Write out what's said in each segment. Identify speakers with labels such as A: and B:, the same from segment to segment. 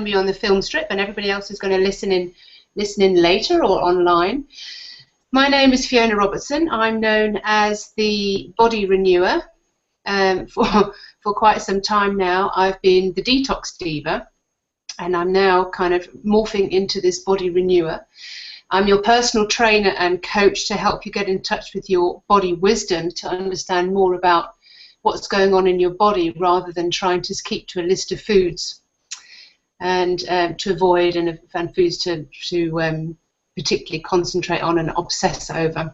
A: me on the film strip, and everybody else is going to listen in later or online. My name is Fiona Robertson. I'm known as the Body Renewer. For quite some time now, I've been the Detox Diva, and I'm now kind of morphing into this Body Renewer. I'm your personal trainer and coach to help you get in touch with your body wisdom, to understand more about what's going on in your body rather than trying to keep to a list of foods and to avoid, and foods to particularly concentrate on and obsess over.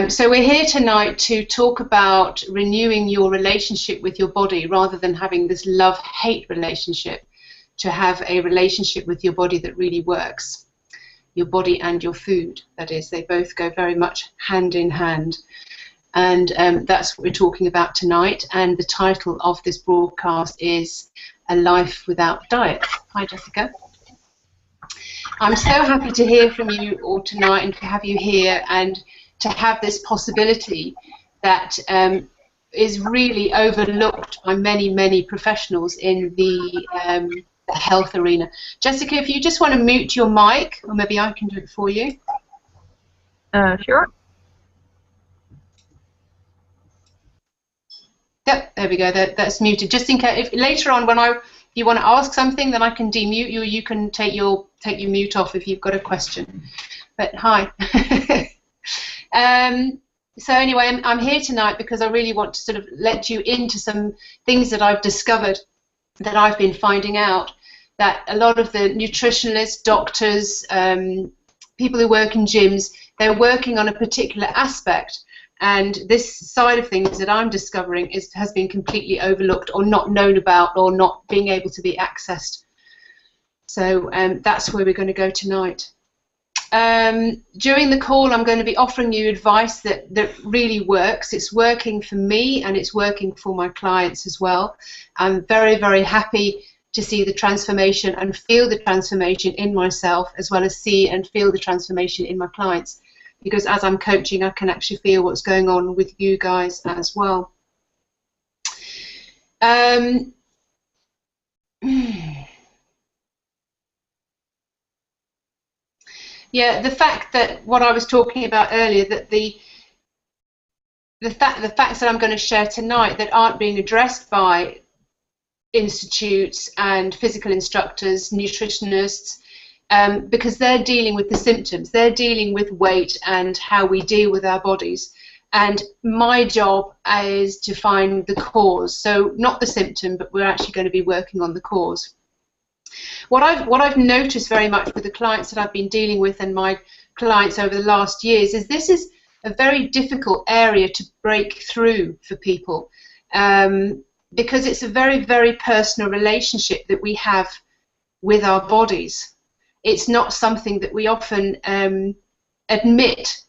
A: So we're here tonight to talk about renewing your relationship with your body rather than having this love-hate relationship, to have a relationship with your body that really works. Your body and your food, that is, they both go very much hand in hand. And that's what we're talking about tonight. And the title of this broadcast is A Life Without Diet. Hi, Jessica. I'm so happy to hear from you all tonight and to have you here and to have this possibility that is really overlooked by many, many professionals in the health arena. Jessica, if you just want to mute your mic, or maybe I can do it for you.
B: Sure.
A: Yep, there we go. That's muted. Just in case, if later on when you want to ask something, then I can demute you. You can take your mute off if you've got a question. But hi. So anyway, I'm here tonight because I really want to sort of let you into some things that I've discovered, that I've been finding out, that a lot of the nutritionists, doctors, people who work in gyms, they're working on a particular aspect, and this side of things that I'm discovering has been completely overlooked or not known about or not being able to be accessed. So that's where we're going to go tonight. During the call, I'm going to be offering you advice that really works. It's working for me and it's working for my clients as well. I'm very, very happy to see the transformation and feel the transformation in myself, as well as see and feel the transformation in my clients, because as I'm coaching, I can actually feel what's going on with you guys as well. Yeah, the fact that what I was talking about earlier, that the facts that I'm going to share tonight that aren't being addressed by institutes and physical instructors, nutritionists, because they're dealing with the symptoms, they're dealing with weight and how we deal with our bodies. And my job is to find the cause, so not the symptom, but we're actually going to be working on the cause. What I've noticed very much with the clients that I've been dealing with and my clients over the last years is this is a very difficult area to break through for people, because it's a very, very personal relationship that we have with our bodies. It's not something that we often admit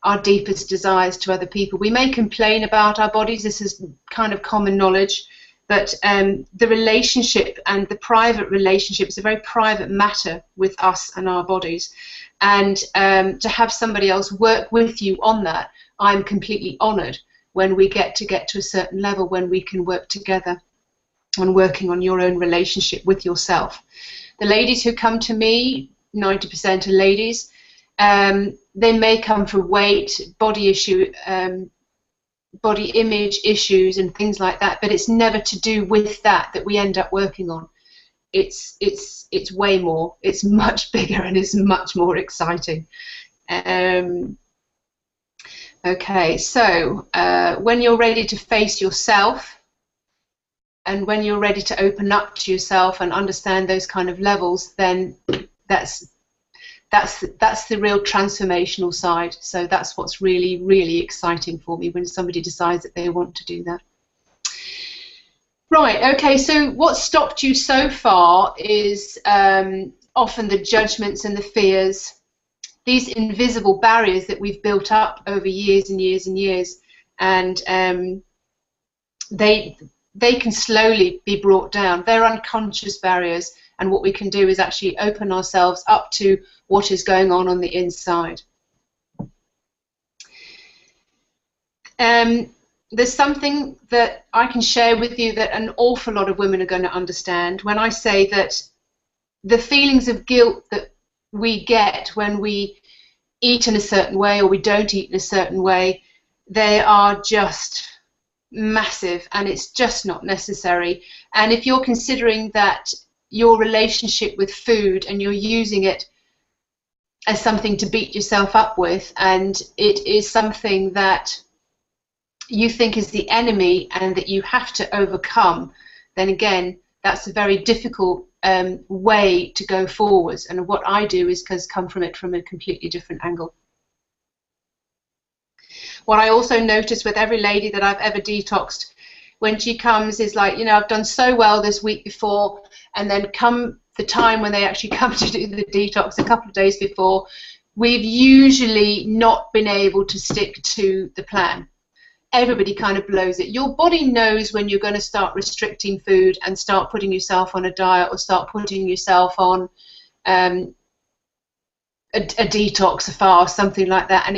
A: our deepest desires to other people. We may complain about our bodies, this is kind of common knowledge, but the relationship and the private relationship is a very private matter with us and our bodies. And to have somebody else work with you on that, I'm completely honoured when we get to a certain level, when we can work together on working on your own relationship with yourself. The ladies who come to me, 90% are ladies, they may come from weight, body issue, body image issues and things like that, but it's never to do with that we end up working on. It's way more. It's much bigger and it's much more exciting. Okay, so when you're ready to face yourself, and when you're ready to open up to yourself and understand those kind of levels, then that's the real transformational side. So that's what's really, really exciting for me, when somebody decides that they want to do that. Right, okay, so what stopped you so far is often the judgments and the fears, these invisible barriers that we've built up over years and years and years, and they can slowly be brought down. They're unconscious barriers, and what we can do is actually open ourselves up to what is going on the inside. there's something that I can share with you that an awful lot of women are going to understand when I say that the feelings of guilt that we get when we eat in a certain way or we don't eat in a certain way, they are just massive, and it's just not necessary. And if you're considering that your relationship with food and you're using it as something to beat yourself up with, and it is something that you think is the enemy and that you have to overcome, then again, that's a very difficult way to go forwards. And what I do is come from it from a completely different angle. What I also notice with every lady that I've ever detoxed, when she comes, is like, you know, I've done so well this week before, and then come the time when they actually come to do the detox a couple of days before, we've usually not been able to stick to the plan. Everybody kind of blows it. Your body knows when you're going to start restricting food and start putting yourself on a diet or start putting yourself on a detox, a fast, something like that, and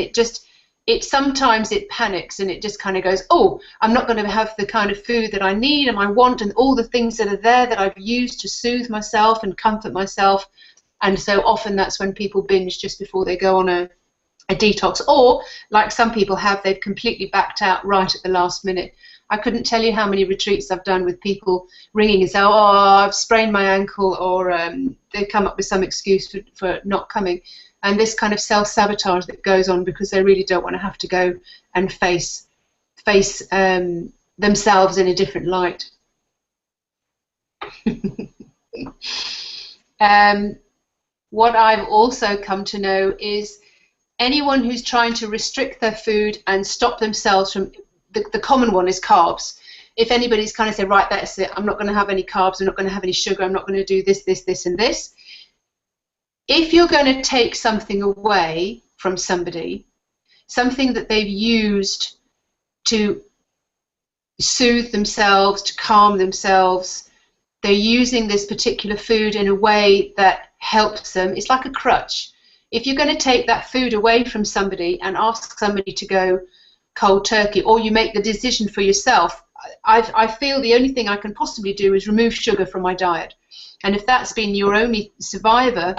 A: sometimes it panics and it just kind of goes, oh, I'm not going to have the kind of food that I need and I want, and all the things that are there that I've used to soothe myself and comfort myself. And so often that's when people binge just before they go on a detox, or like some people have, they've completely backed out right at the last minute. I couldn't tell you how many retreats I've done with people ringing and say, oh, I've sprained my ankle, or they've come up with some excuse for not coming. And this kind of self-sabotage that goes on because they really don't want to have to go and face themselves in a different light. What I've also come to know is anyone who's trying to restrict their food and stop themselves from, the common one is carbs. If anybody's kind of say, right, that's it, I'm not going to have any carbs, I'm not going to have any sugar, I'm not going to do this, this, this, and this. If you're going to take something away from somebody, something that they've used to soothe themselves, to calm themselves, they're using this particular food in a way that helps them. It's like a crutch. If you're going to take that food away from somebody and ask somebody to go cold turkey, or you make the decision for yourself, I feel the only thing I can possibly do is remove sugar from my diet. And if that's been your only survival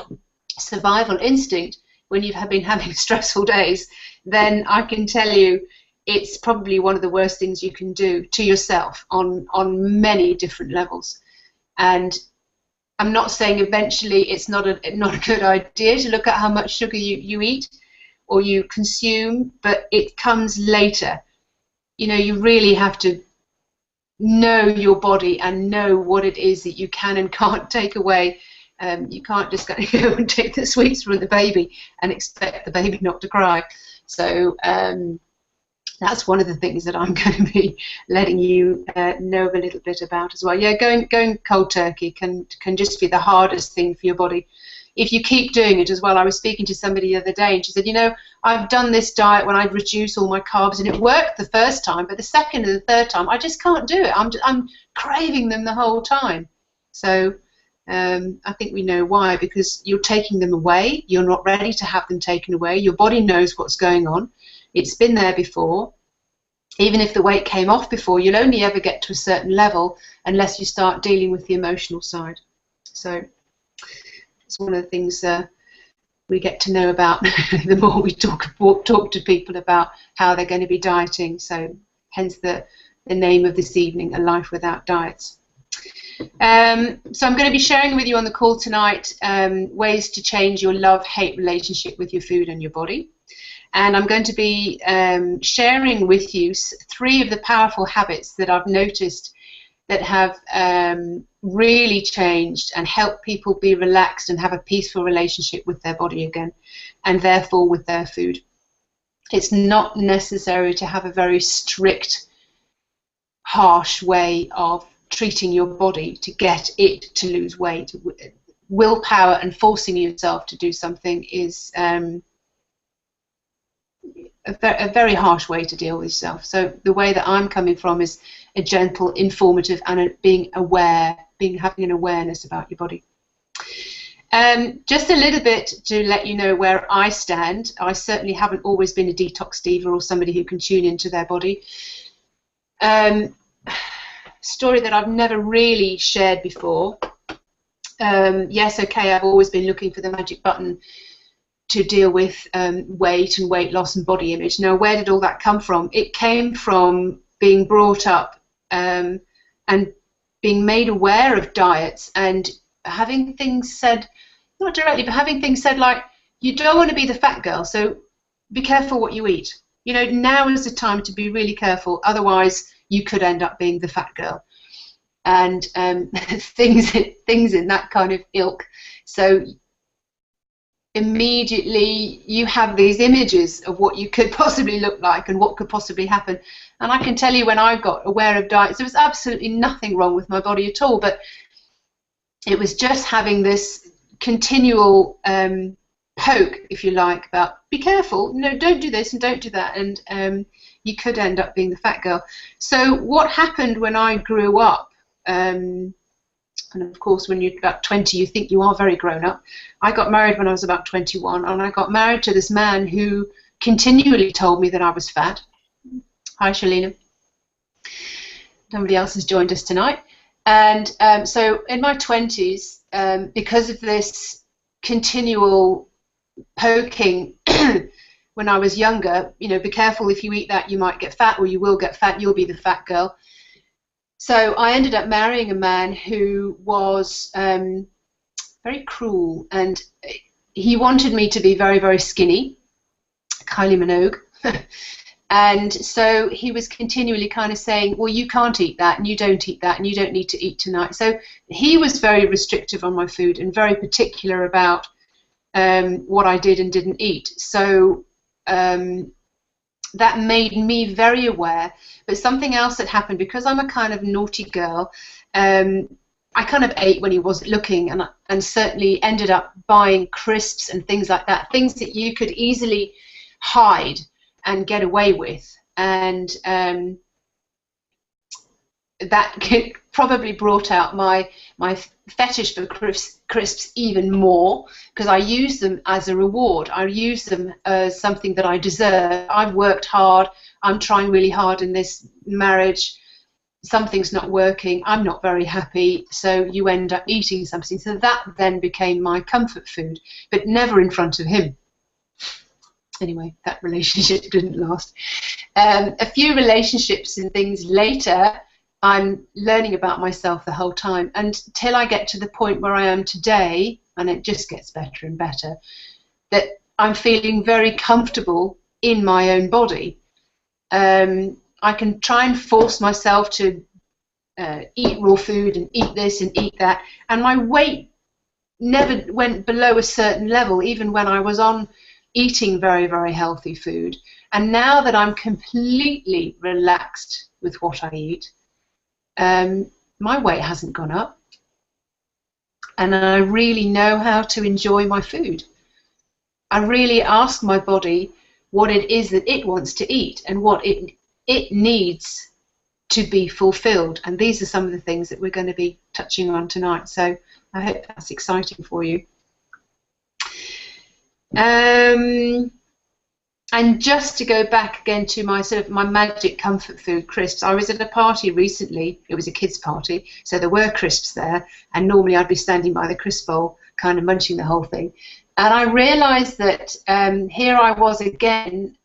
A: instinct when you've been having stressful days, then I can tell you it's probably one of the worst things you can do to yourself on many different levels. And I'm not saying eventually it's not a good idea to look at how much sugar you eat or you consume, but it comes later. You know, you really have to know your body and know what it is that you can and can't take away. You can't just go and take the sweets from the baby and expect the baby not to cry. So that's one of the things that I'm going to be letting you know a little bit about as well. Yeah, going cold turkey can just be the hardest thing for your body. If you keep doing it as well, I was speaking to somebody the other day and she said, you know, I've done this diet when I reduce all my carbs and it worked the first time, but the second and the third time I just can't do it. I'm craving them the whole time. So I think we know why, because you're taking them away. You're not ready to have them taken away. Your body knows what's going on. It's been there before. Even if the weight came off before, you'll only ever get to a certain level unless you start dealing with the emotional side. So it's one of the things we get to know about the more we talk to people about how they're going to be dieting. So hence the name of this evening, A Life Without Diets. So I'm going to be sharing with you on the call tonight ways to change your love-hate relationship with your food and your body. And I'm going to be sharing with you 3 of the powerful habits that I've noticed that have really changed and helped people be relaxed and have a peaceful relationship with their body again, and therefore with their food. It's not necessary to have a very strict, harsh way of treating your body to get it to lose weight. Willpower and forcing yourself to do something is a very harsh way to deal with yourself. So the way that I'm coming from is a gentle, informative, and being aware, having an awareness about your body. Just a little bit to let you know where I stand. I certainly haven't always been a detox diva or somebody who can tune into their body. Story that I've never really shared before. Yes, okay, I've always been looking for the magic button to deal with weight and weight loss and body image. Now, where did all that come from? It came from being brought up and being made aware of diets and having things said, not directly, but having things said like, you don't want to be the fat girl, so be careful what you eat. You know, now is the time to be really careful, otherwise you could end up being the fat girl. And things in that kind of ilk. So immediately you have these images of what you could possibly look like and what could possibly happen. And I can tell you, when I got aware of diets, there was absolutely nothing wrong with my body at all, but it was just having this continual poke, if you like, about be careful, no, don't do this and don't do that, and you could end up being the fat girl. So what happened when I grew up, and of course when you're about 20 you think you are very grown up. I got married when I was about 21, and I got married to this man who continually told me that I was fat. Hi Shalina. Somebody else has joined us tonight. And so in my 20s, because of this continual poking when I was younger, you know, be careful, if you eat that you might get fat, or you will get fat, you'll be the fat girl. So I ended up marrying a man who was very cruel, and he wanted me to be very, very skinny, Kylie Minogue. And so he was continually kind of saying, well, you can't eat that, and you don't eat that, and you don't need to eat tonight. So he was very restrictive on my food and very particular about what I did and didn't eat. So that made me very aware. But something else that happened, because I'm a kind of naughty girl, I kind of ate when he wasn't looking, and certainly ended up buying crisps and things like that, things that you could easily hide and get away with. And that probably brought out my fetish for crisps even more, because I use them as a reward. I use them as something that I deserve. I've worked hard. I'm trying really hard in this marriage. Something's not working. I'm not very happy. So you end up eating something. So that then became my comfort food, but never in front of him. Anyway, that relationship didn't last. A few relationships and things later, I'm learning about myself the whole time, until I get to the point where I am today, and it just gets better and better, that I'm feeling very comfortable in my own body. I can try and force myself to eat raw food and eat this and eat that, and my weight never went below a certain level, even when I was on eating very, very healthy food. And now that I'm completely relaxed with what I eat, my weight hasn't gone up, and I really know how to enjoy my food. I really ask my body what it is that it wants to eat and what it needs to be fulfilled, and these are some of the things that we're going to be touching on tonight, so I hope that's exciting for you. And just to go back again to my my magic comfort food, crisps. I was at a party recently. It was a kids' party, so there were crisps there, and normally I'd be standing by the crisp bowl, kind of munching the whole thing. And I realised that here I was again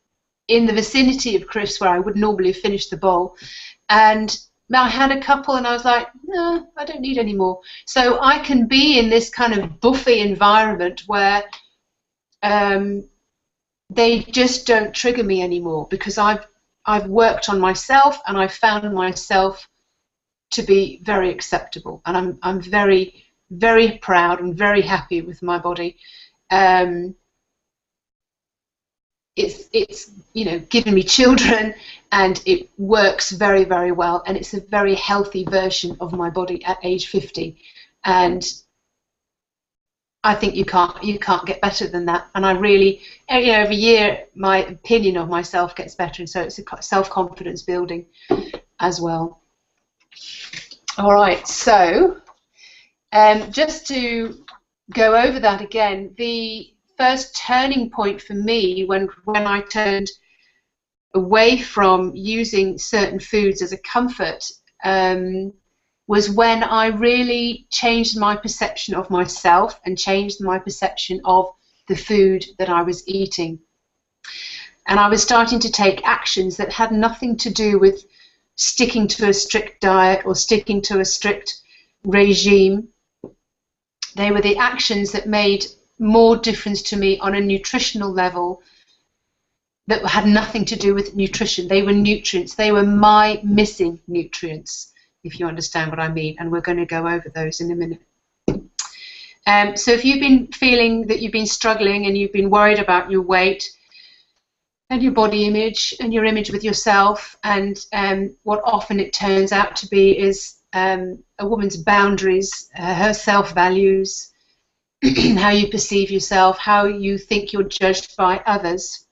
A: in the vicinity of crisps where I would normally finish the bowl, and I had a couple, and I was like, no, I don't need any more. So I can be in this kind of buffet environment where they just don't trigger me anymore, because I've worked on myself, and I've found myself to be very acceptable, and I'm very, very proud and very happy with my body. It's you know, given me children, and it works very, very well, and it's a very healthy version of my body at age 50, and I think you can't get better than that. And I really, you know, every year my opinion of myself gets better, and so it's a self-confidence building as well. All right, so just to go over that again, the first turning point for me when I turned away from using certain foods as a comfort was when I really changed my perception of myself and changed my perception of the food that I was eating. And I was starting to take actions that had nothing to do with sticking to a strict diet or sticking to a strict regime. They were the actions that made more difference to me on a nutritional level that had nothing to do with nutrition. They were nutrients. They were my missing nutrients, if you understand what I mean. And we're going to go over those in a minute. So if you've been feeling that you've been struggling and you've been worried about your weight and your body image and your image with yourself, and what often it turns out to be is a woman's boundaries, her self-values, how you perceive yourself, how you think you're judged by others.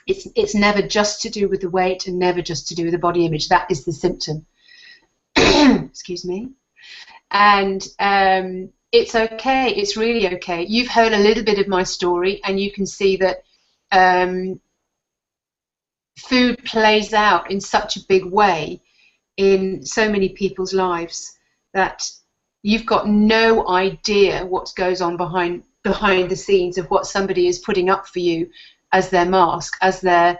A: It's never just to do with the weight and never just to do with the body image. That is the symptom. Excuse me. And it's okay. It's really okay. You've heard a little bit of my story, and you can see that food plays out in such a big way in so many people's lives that you've got no idea what goes on behind the scenes of what somebody is putting up for you as their mask, as their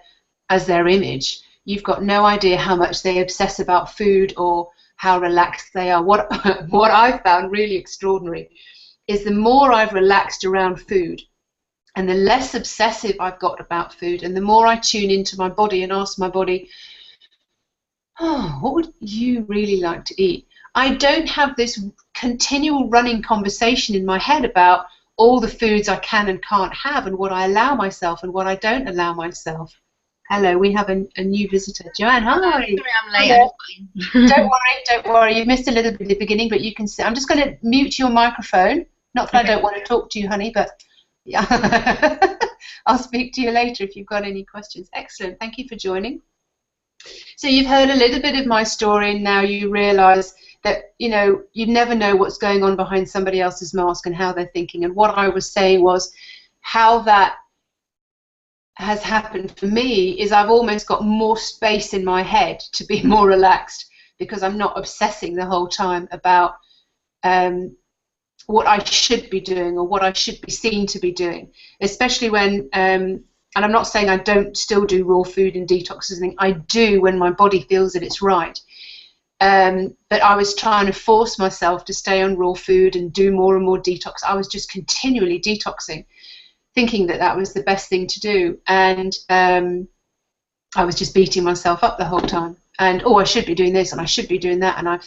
A: image. You've got no idea how much they obsess about food or how relaxed they are. What I've found really extraordinary is the more I've relaxed around food and the less obsessive I've got about food, and the more I tune into my body and ask my body, oh, what would you really like to eat? I don't have this continual running conversation in my head about all the foods I can and can't have and what I allow myself and what I don't allow myself. Hello, we have a new visitor. Joanne, hi.
C: Sorry, I'm late.
A: Don't worry. You missed a little bit at the beginning, but you can see. I'm just going to mute your microphone. Not that I don't want to talk to you, honey, but yeah. I'll speak to you later if you've got any questions. Excellent. Thank you for joining. So you've heard a little bit of my story, and now you realise that, you know, you never know what's going on behind somebody else's mask and how they're thinking. And what I was saying was how that has happened for me is I've almost got more space in my head to be more relaxed, because I'm not obsessing the whole time about what I should be doing or what I should be seen to be doing, especially when, and I'm not saying I don't still do raw food and detoxes and things. I do when my body feels that it's right. But I was trying to force myself to stay on raw food and do more and more detox. I was just continually detoxing, thinking that that was the best thing to do, and I was just beating myself up the whole time. And oh, I should be doing this, and I should be doing that, and I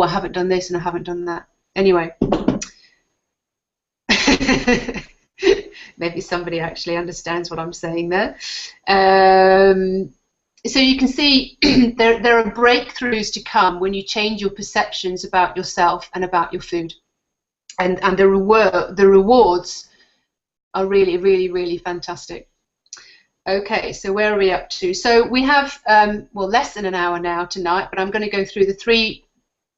A: haven't done this, and I haven't done that. Anyway, maybe somebody actually understands what I'm saying there. So you can see there are breakthroughs to come when you change your perceptions about yourself and about your food, and the rewards are really, really, really fantastic. Okay, so where are we up to? So we have, well, less than an hour now tonight, but I'm going to go through the 3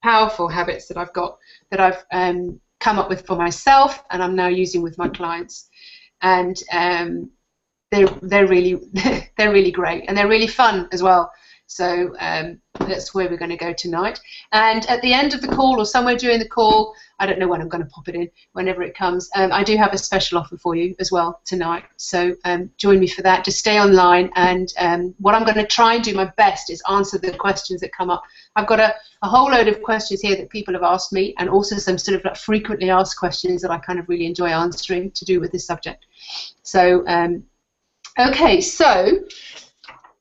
A: powerful habits that I've got, that I've come up with for myself, and I'm now using with my clients. And they're really great, and they're really fun as well. So that's where we're going to go tonight. And at the end of the call, or somewhere during the call, I don't know when I'm going to pop it in, whenever it comes, I do have a special offer for you as well tonight. So join me for that. Just stay online, and what I'm going to try and do my best is answer the questions that come up. I've got a whole load of questions here that people have asked me, and also some sort of like frequently asked questions that I kind of really enjoy answering to do with this subject. So okay, so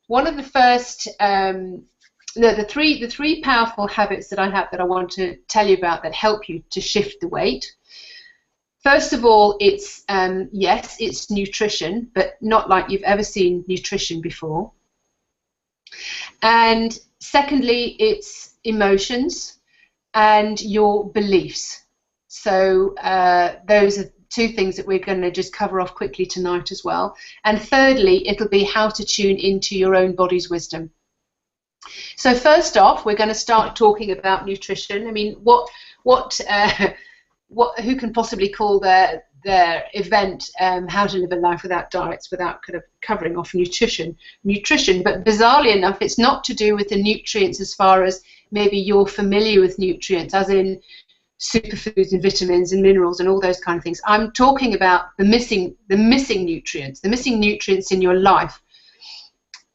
A: one of the first, the three powerful habits that I have that I want to tell you about that help you to shift the weight. First of all, it's yes, it's nutrition, but not like you've ever seen nutrition before. And secondly, it's emotions and your beliefs. So those are 2 things that we're going to just cover off quickly tonight as well. And thirdly, it'll be how to tune into your own body's wisdom. So first off, we're going to start talking about nutrition. I mean, what who can possibly call their event How to Live a Life Without Diets, without kind of covering off nutrition. But bizarrely enough, it's not to do with the nutrients as far as maybe you're familiar with nutrients, as in superfoods and vitamins and minerals and all those kind of things. I'm talking about the missing nutrients in your life.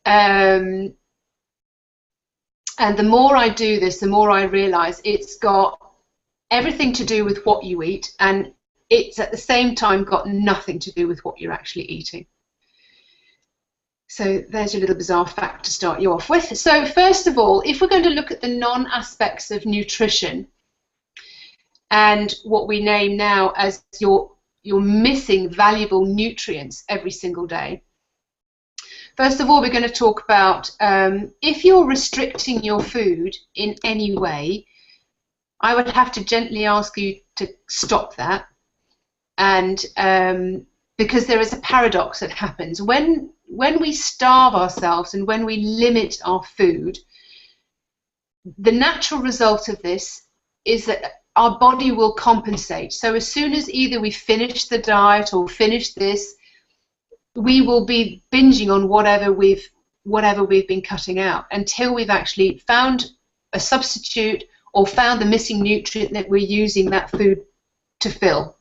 A: And the more I do this, the more I realize it's got everything to do with what you eat, and it's at the same time got nothing to do with what you're actually eating. So there's your little bizarre fact to start you off with. So first of all, if we're going to look at the non-aspects of nutrition and what we name now as your missing valuable nutrients every single day, first of all, we're going to talk about if you're restricting your food in any way, I would have to gently ask you to stop that. And because there is a paradox that happens. When we starve ourselves and when we limit our food, the natural result of this is that our body will compensate. So as soon as either we finish the diet or finish this, we will be binging on whatever we've been cutting out until we've actually found a substitute or found the missing nutrient that we're using that food to fill.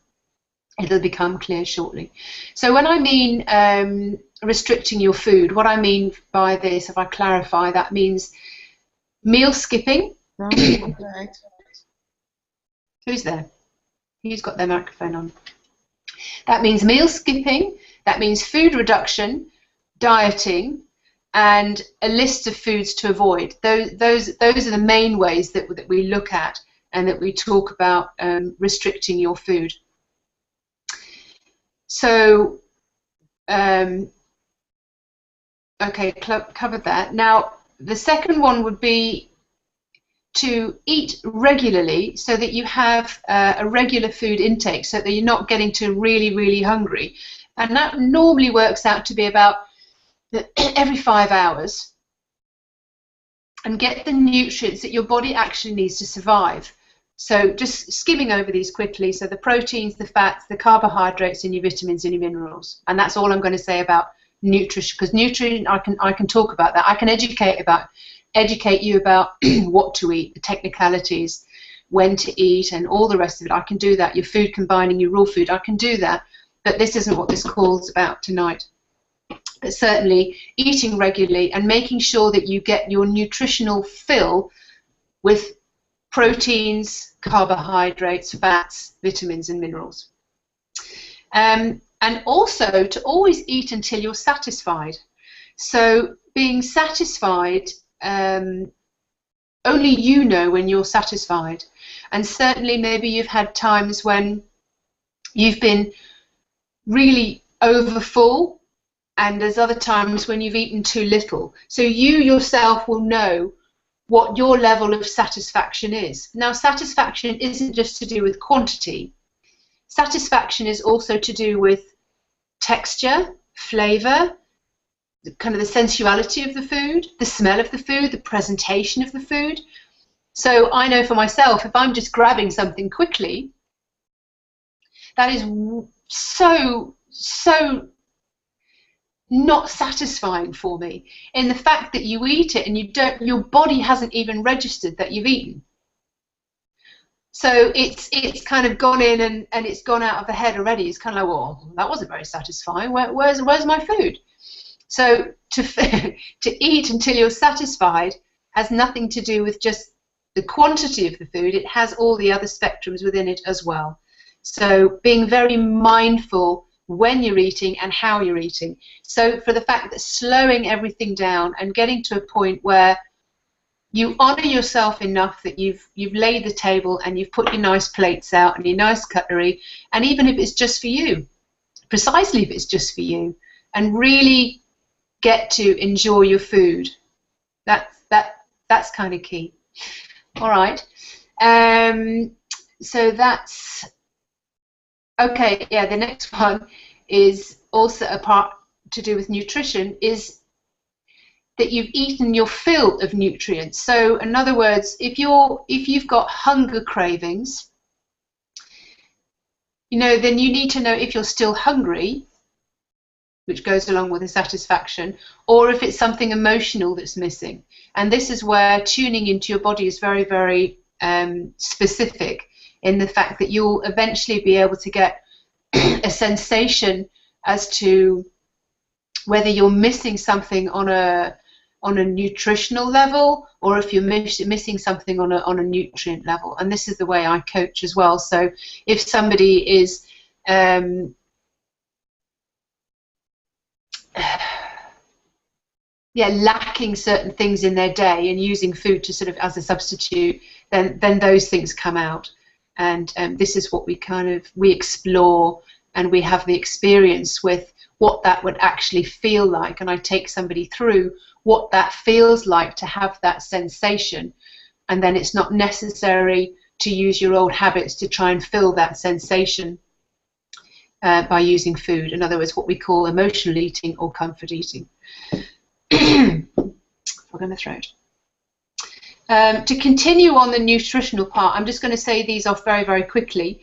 A: It'll become clear shortly. So when I mean restricting your food, what I mean by this, if I clarify, that means meal skipping.
D: Right.
A: Who's there? Who's got their microphone on? That means meal skipping, that means food reduction, dieting, and a list of foods to avoid. Those are the main ways that we look at and that we talk about restricting your food. So, okay, covered that. Now, the second one would be to eat regularly so that you have a regular food intake so that you're not getting to really, really hungry. And that normally works out to be about every 5 hours, and get the nutrients that your body actually needs to survive. So just skimming over these quickly, so the proteins, the fats, the carbohydrates, and your vitamins and your minerals. And that's all I'm going to say about nutrition, because nutrition, I can talk about that. I can educate you about what to eat, the technicalities, when to eat, and all the rest of it. I can do that. Your food combining, your raw food, I can do that. But this isn't what this call's about tonight. But certainly eating regularly and making sure that you get your nutritional fill with proteins, carbohydrates, fats, vitamins, and minerals. And also to always eat until you're satisfied. So being satisfied, only you know when you're satisfied. And certainly maybe you've had times when you've been really overfull, and there's other times when you've eaten too little. So you yourself will know what your level of satisfaction is. Now, satisfaction isn't just to do with quantity. Satisfaction is also to do with texture, flavor, kind of the sensuality of the food, the smell of the food, the presentation of the food. So I know for myself, if I'm just grabbing something quickly, that is so not satisfying for me, in the fact that you eat it and your body hasn't even registered that you've eaten. So it's kind of gone in and it's gone out of the head already. It's kind of like, well, that wasn't very satisfying. Where's my food? So to eat until you're satisfied has nothing to do with just the quantity of the food. It has all the other spectrums within it as well. So being very mindful when you're eating and how you're eating. So for the fact that slowing everything down and getting to a point where you honour yourself enough that you've laid the table and you've put your nice plates out and your nice cutlery, and even if it's just for you, precisely if it's just for you, and really get to enjoy your food. That's kind of key. All right. So that's okay. Yeah, the next one is also a part to do with nutrition, is that you've eaten your fill of nutrients. So in other words, if you've got hunger cravings, then you need to know if you're still hungry, which goes along with the satisfaction, or if it's something emotional that's missing. And this is where tuning into your body is very, very specific, in the fact that you'll eventually be able to get a sensation as to whether you're missing something on a nutritional level, or if you're missing something on a nutrient level. And this is the way I coach as well. So if somebody is lacking certain things in their day and using food to sort of as a substitute, then those things come out. And this is what we explore, and we have the experience with what that would actually feel like. And I take somebody through what that feels like to have that sensation, and then it's not necessary to use your old habits to try and fill that sensation by using food. In other words, what we call emotional eating or comfort eating. Frog in the throat. To continue on the nutritional part, I'm just going to say these off very, very quickly,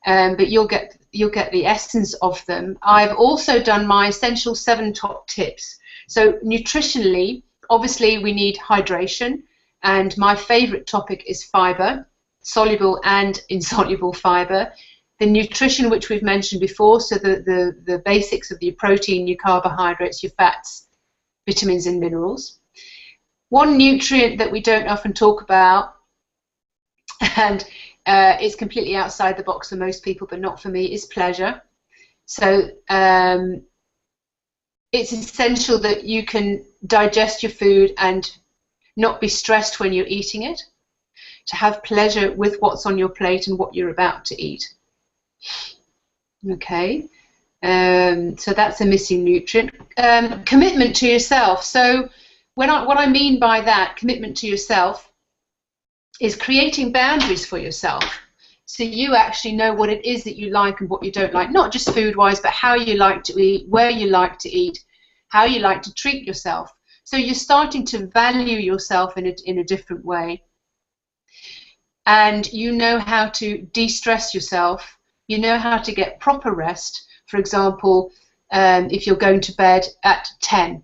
A: but you'll get the essence of them. I've also done my essential 7 top tips. So nutritionally, obviously we need hydration, and my favorite topic is fiber, soluble and insoluble fiber. The nutrition, which we've mentioned before, so the basics of your protein, your carbohydrates, your fats, vitamins and minerals. One nutrient that we don't often talk about, and it's completely outside the box for most people, but not for me, is pleasure. So it's essential that you can digest your food and not be stressed when you're eating it, to have pleasure with what's on your plate and what you're about to eat. Okay, so that's a missing nutrient. Commitment to yourself. So what I mean by that, commitment to yourself, is creating boundaries for yourself, so you actually know what it is that you like and what you don't like, not just food-wise, but how you like to eat, where you like to eat, how you like to treat yourself. So you're starting to value yourself in a different way. And you know how to de-stress yourself. You know how to get proper rest. For example, if you're going to bed at 10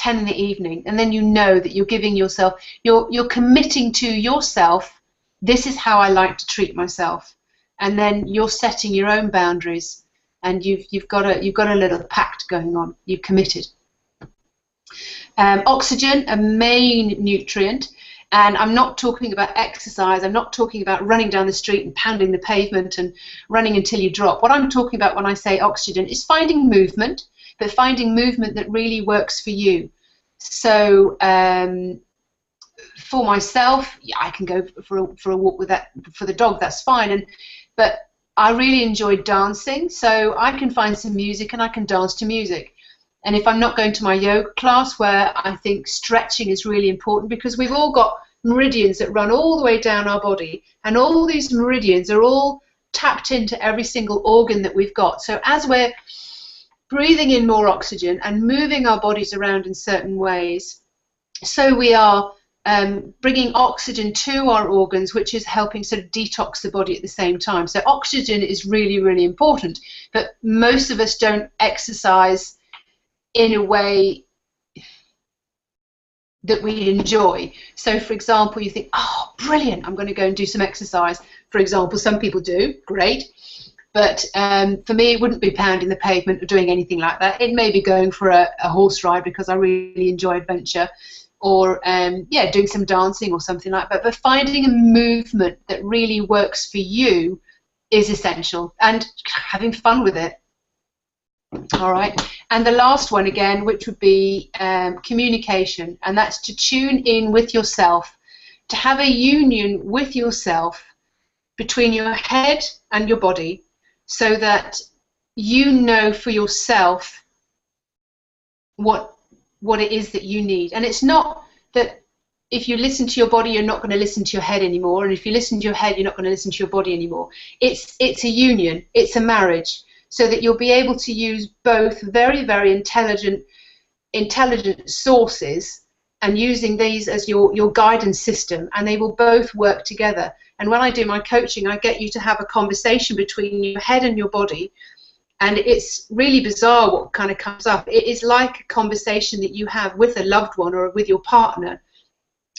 A: in the evening, and then you know that you're giving yourself, you're committing to yourself, this is how I like to treat myself. And then you're setting your own boundaries, and you've got a little pact going on. You've committed. Oxygen, a main nutrient, and I'm not talking about exercise. I'm not talking about running down the street and pounding the pavement and running until you drop. What I'm talking about when I say oxygen is finding movement, but finding movement that really works for you. So for myself, yeah, I can go for a walk with that, for the dog, that's fine. But I really enjoy dancing, so I can find some music and I can dance to music. And if I'm not going to my yoga class, where I think stretching is really important, because we've all got meridians that run all the way down our body, and all these meridians are all tapped into every single organ that we've got. So as we're breathing in more oxygen and moving our bodies around in certain ways, so we are bringing oxygen to our organs, which is helping sort of detox the body at the same time. So oxygen is really, really important, but most of us don't exercise in a way that we enjoy. So for example, you think, oh brilliant, I'm going to go and do some exercise. For example, some people do, great, but for me it wouldn't be pounding the pavement or doing anything like that. It may be going for a horse ride because I really enjoy adventure, or yeah, doing some dancing or something like that. But finding a movement that really works for you is essential, and having fun with it. All right, and the last one again, which would be communication, and that's to tune in with yourself, to have a union with yourself between your head and your body, so that you know for yourself what it is that you need. And it's not that if you listen to your body, you're not going to listen to your head anymore, and if you listen to your head, you're not going to listen to your body anymore. It's a union, it's a marriage, so that you'll be able to use both very, very intelligent sources, and using these as your guidance system, and they will both work together. And when I do my coaching, I get you to have a conversation between your head and your body. And it's really bizarre what kind of comes up. It is like a conversation that you have with a loved one or with your partner.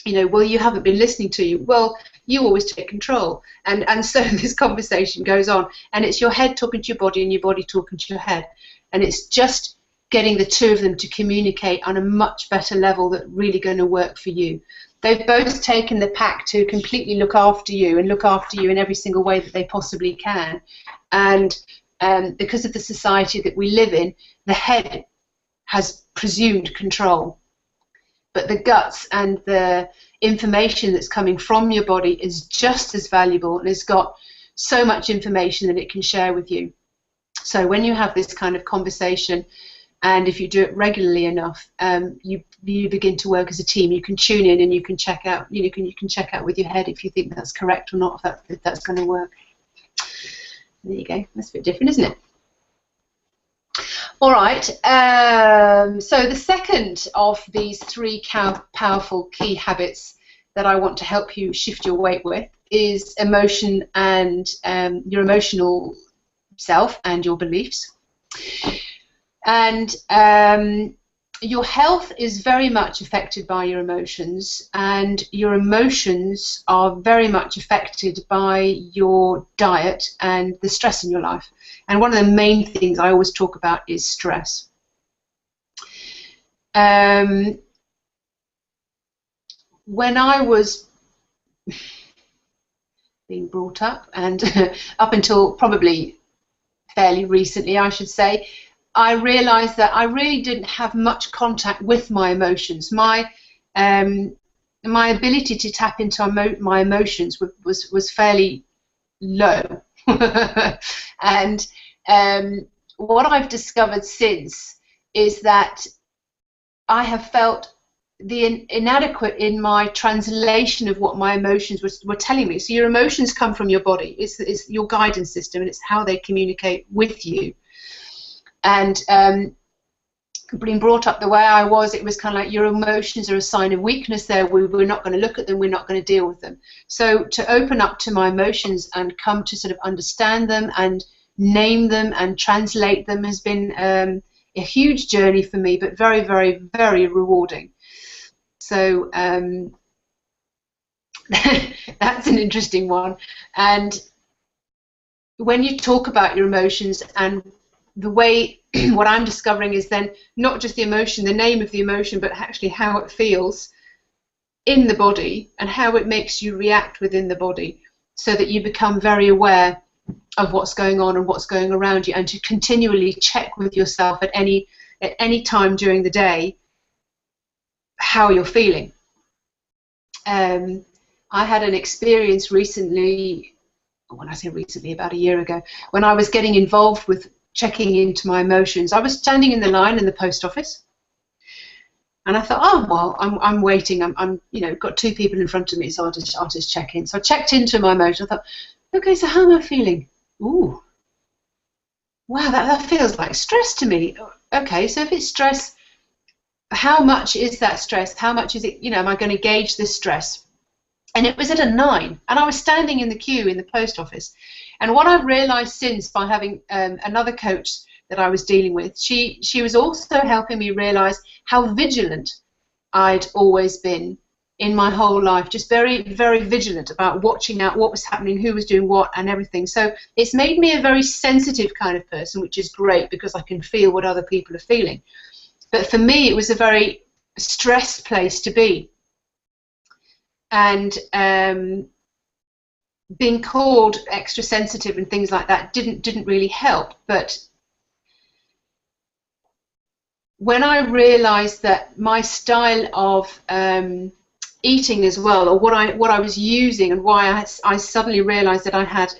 A: You know, well, you haven't been listening to you. Well, you always take control. And so this conversation goes on. And it's your head talking to your body and your body talking to your head. And it's just getting the two of them to communicate on a much better level that's really going to work for you. They've both taken the pact to completely look after you and look after you in every single way that they possibly can. And because of the society that we live in, the head has presumed control. But the guts and the information that's coming from your body is just as valuable and has got so much information that it can share with you. So when you have this kind of conversation, and if you do it regularly enough, you begin to work as a team. You can tune in and you can check out. You can check out with your head if you think that's correct or not, if that's going to work. There you go. That's a bit different, isn't it? All right. So the second of these three powerful key habits that I want to help you shift your weight with is emotion and your emotional self and your beliefs. And your health is very much affected by your emotions, and your emotions are very much affected by your diet and the stress in your life. And one of the main things I always talk about is stress. When I was being brought up, and up until probably fairly recently, I should say, I realized that I really didn't have much contact with my emotions. My ability to tap into my emotions was fairly low. And what I've discovered since is that I have felt the inadequate in my translation of what my emotions were telling me. So your emotions come from your body. It's your guidance system, and it's how they communicate with you. And being brought up the way I was, it was kind of like your emotions are a sign of weakness there. We're not going to look at them. We're not going to deal with them. So to open up to my emotions and come to sort of understand them and name them and translate them has been a huge journey for me, but very, very, very rewarding. So that's an interesting one. And when you talk about your emotions and the way, what I'm discovering is then not just the emotion, the name of the emotion, but actually how it feels in the body and how it makes you react within the body, so that you become very aware of what's going on and what's going around you, and to continually check with yourself at any time during the day how you're feeling. I had an experience recently, when I say recently, about a year ago, when I was getting involved with checking into my emotions. I was standing in the line in the post office, and I thought, oh well, I'm waiting. I'm got two people in front of me, so I'll just check in. So I checked into my emotion. I thought, okay, so how am I feeling? Ooh, wow, that feels like stress to me. Okay, so if it's stress, how much is that stress? How much is it? Am I going to gauge this stress? And it was at a 9, and I was standing in the queue in the post office. And what I've realised since, by having another coach that I was dealing with, she was also helping me realise how vigilant I'd always been in my whole life, just very, very vigilant about watching out what was happening, who was doing what, and everything. So it's made me a very sensitive kind of person, which is great because I can feel what other people are feeling. But for me, it was a very stressed place to be. And being called extra sensitive and things like that didn't really help. But when I realised that my style of eating as well, or what I was using, and why I suddenly realised that I had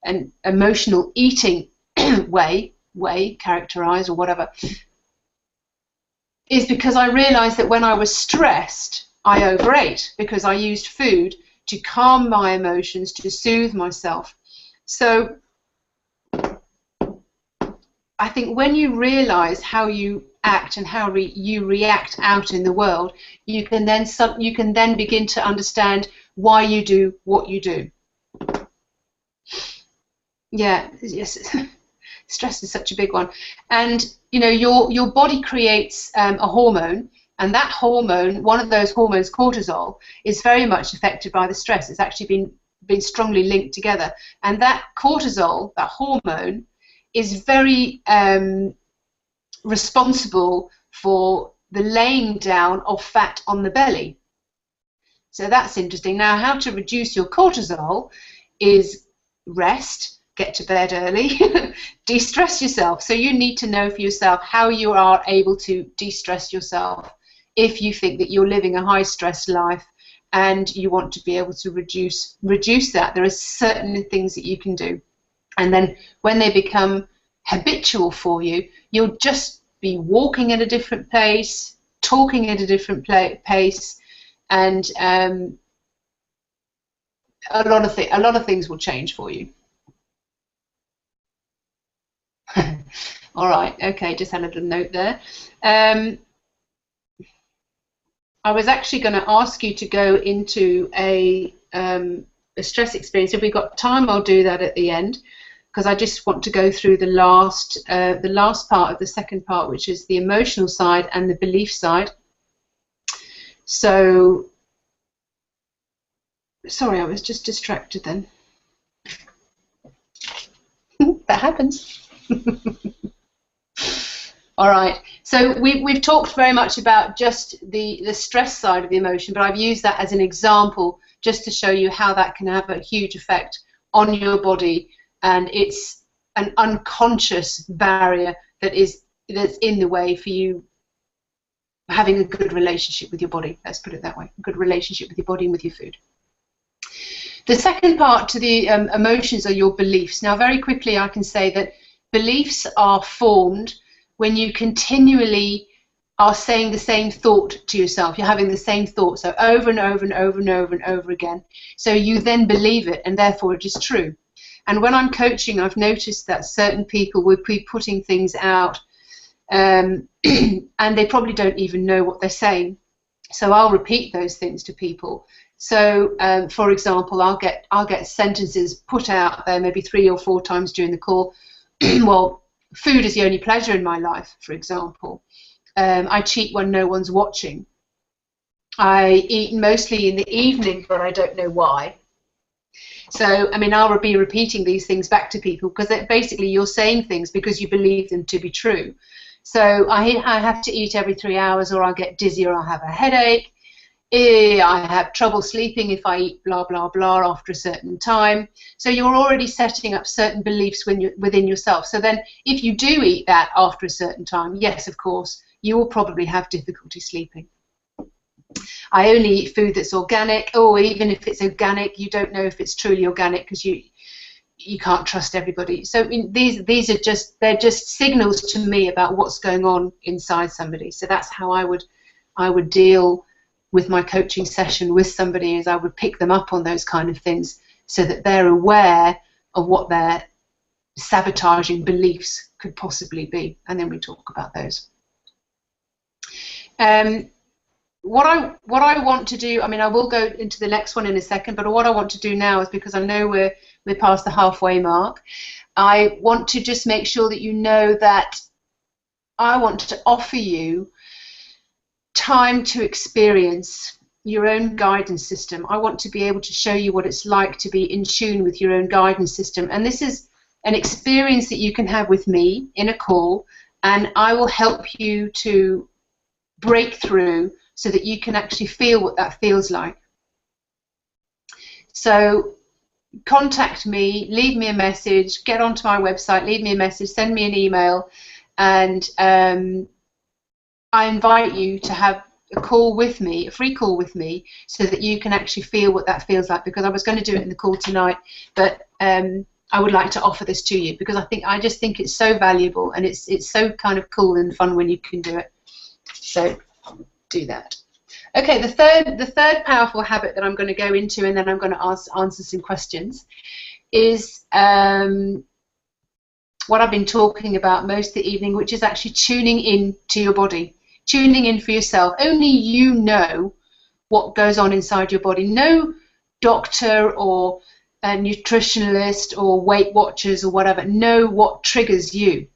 A: an emotional eating way characterised or whatever, is because I realised that when I was stressed, I overate, because I used food to calm my emotions, to soothe myself. So I think when you realise how you act and how you react out in the world, you can then begin to understand why you do what you do. Yeah, yes. Stress is such a big one. And you know, your body creates a hormone, and that hormone, one of those hormones, cortisol, is very much affected by the stress. It's actually been strongly linked together. And that cortisol, that hormone, is very responsible for the laying down of fat on the belly. So that's interesting. Now, how to reduce your cortisol is rest, get to bed early, de-stress yourself. So you need to know for yourself how you are able to de-stress yourself if you think that you're living a high-stress life and you want to be able to reduce that. There are certain things that you can do. And then when they become habitual for you, you'll just be walking at a different pace, talking at a different pace, and a lot of things will change for you. All right, okay, just had a little note there. I was actually going to ask you to go into a stress experience. If we've got time, I'll do that at the end, because I just want to go through the last part of the second part, which is the emotional side and the belief side. So, sorry, I was just distracted then. That happens. All right, so we've talked very much about just the stress side of the emotion, but I've used that as an example just to show you how that can have a huge effect on your body, and it's an unconscious barrier that's in the way for you having a good relationship with your body. Let's put it that way, a good relationship with your body and with your food. The second part to the emotions are your beliefs. Now, very quickly, I can say that beliefs are formed when you continually are saying the same thought to yourself. You're having the same thought, so over and over and over and over and over again. So you then believe it, and therefore it is true. And when I'm coaching, I've noticed that certain people will be putting things out, and they probably don't even know what they're saying. So I'll repeat those things to people. So, for example, I'll get sentences put out there maybe 3 or 4 times during the call. Well, food is the only pleasure in my life, for example. I cheat when no one's watching. I eat mostly in the evening, but I don't know why. So, I mean, I'll be repeating these things back to people because basically you're saying things because you believe them to be true. So I have to eat every 3 hours, or I'll get dizzy, or I'll have a headache. I have trouble sleeping if I eat blah, blah, blah after a certain time. So you're already setting up certain beliefs within yourself. So then if you do eat that after a certain time, yes, of course, you will probably have difficulty sleeping. I only eat food that's organic, or even if it's organic, you don't know if it's truly organic because you can't trust everybody. So I mean, these are they're just signals to me about what's going on inside somebody. So that's how I would deal with my coaching session with somebody, is I would pick them up on those kind of things so that they're aware of what their sabotaging beliefs could possibly be, and then we talk about those. What I want to do, I mean, I will go into the next one in a second, but what I want to do now is, because I know we're past the halfway mark, I want to just make sure that you know that I want to offer you time to experience your own guidance system. I want to be able to show you what it's like to be in tune with your own guidance system, and this is an experience that you can have with me in a call, and I will help you to break through so that you can actually feel what that feels like. So contact me, leave me a message, get onto my website, leave me a message, send me an email, and I invite you to have a call with me, a free call with me, so that you can actually feel what that feels like, because I was going to do it in the call tonight, but I would like to offer this to you because I just think it's so valuable, and it's so kind of cool and fun when you can do it. So do that. Okay, the third powerful habit that I'm going to go into, and then I'm going to answer some questions, is what I've been talking about most of the evening, which is actually tuning in to your body, tuning in for yourself. Only you know what goes on inside your body. No doctor or a nutritionalist or Weight Watchers or whatever know what triggers you.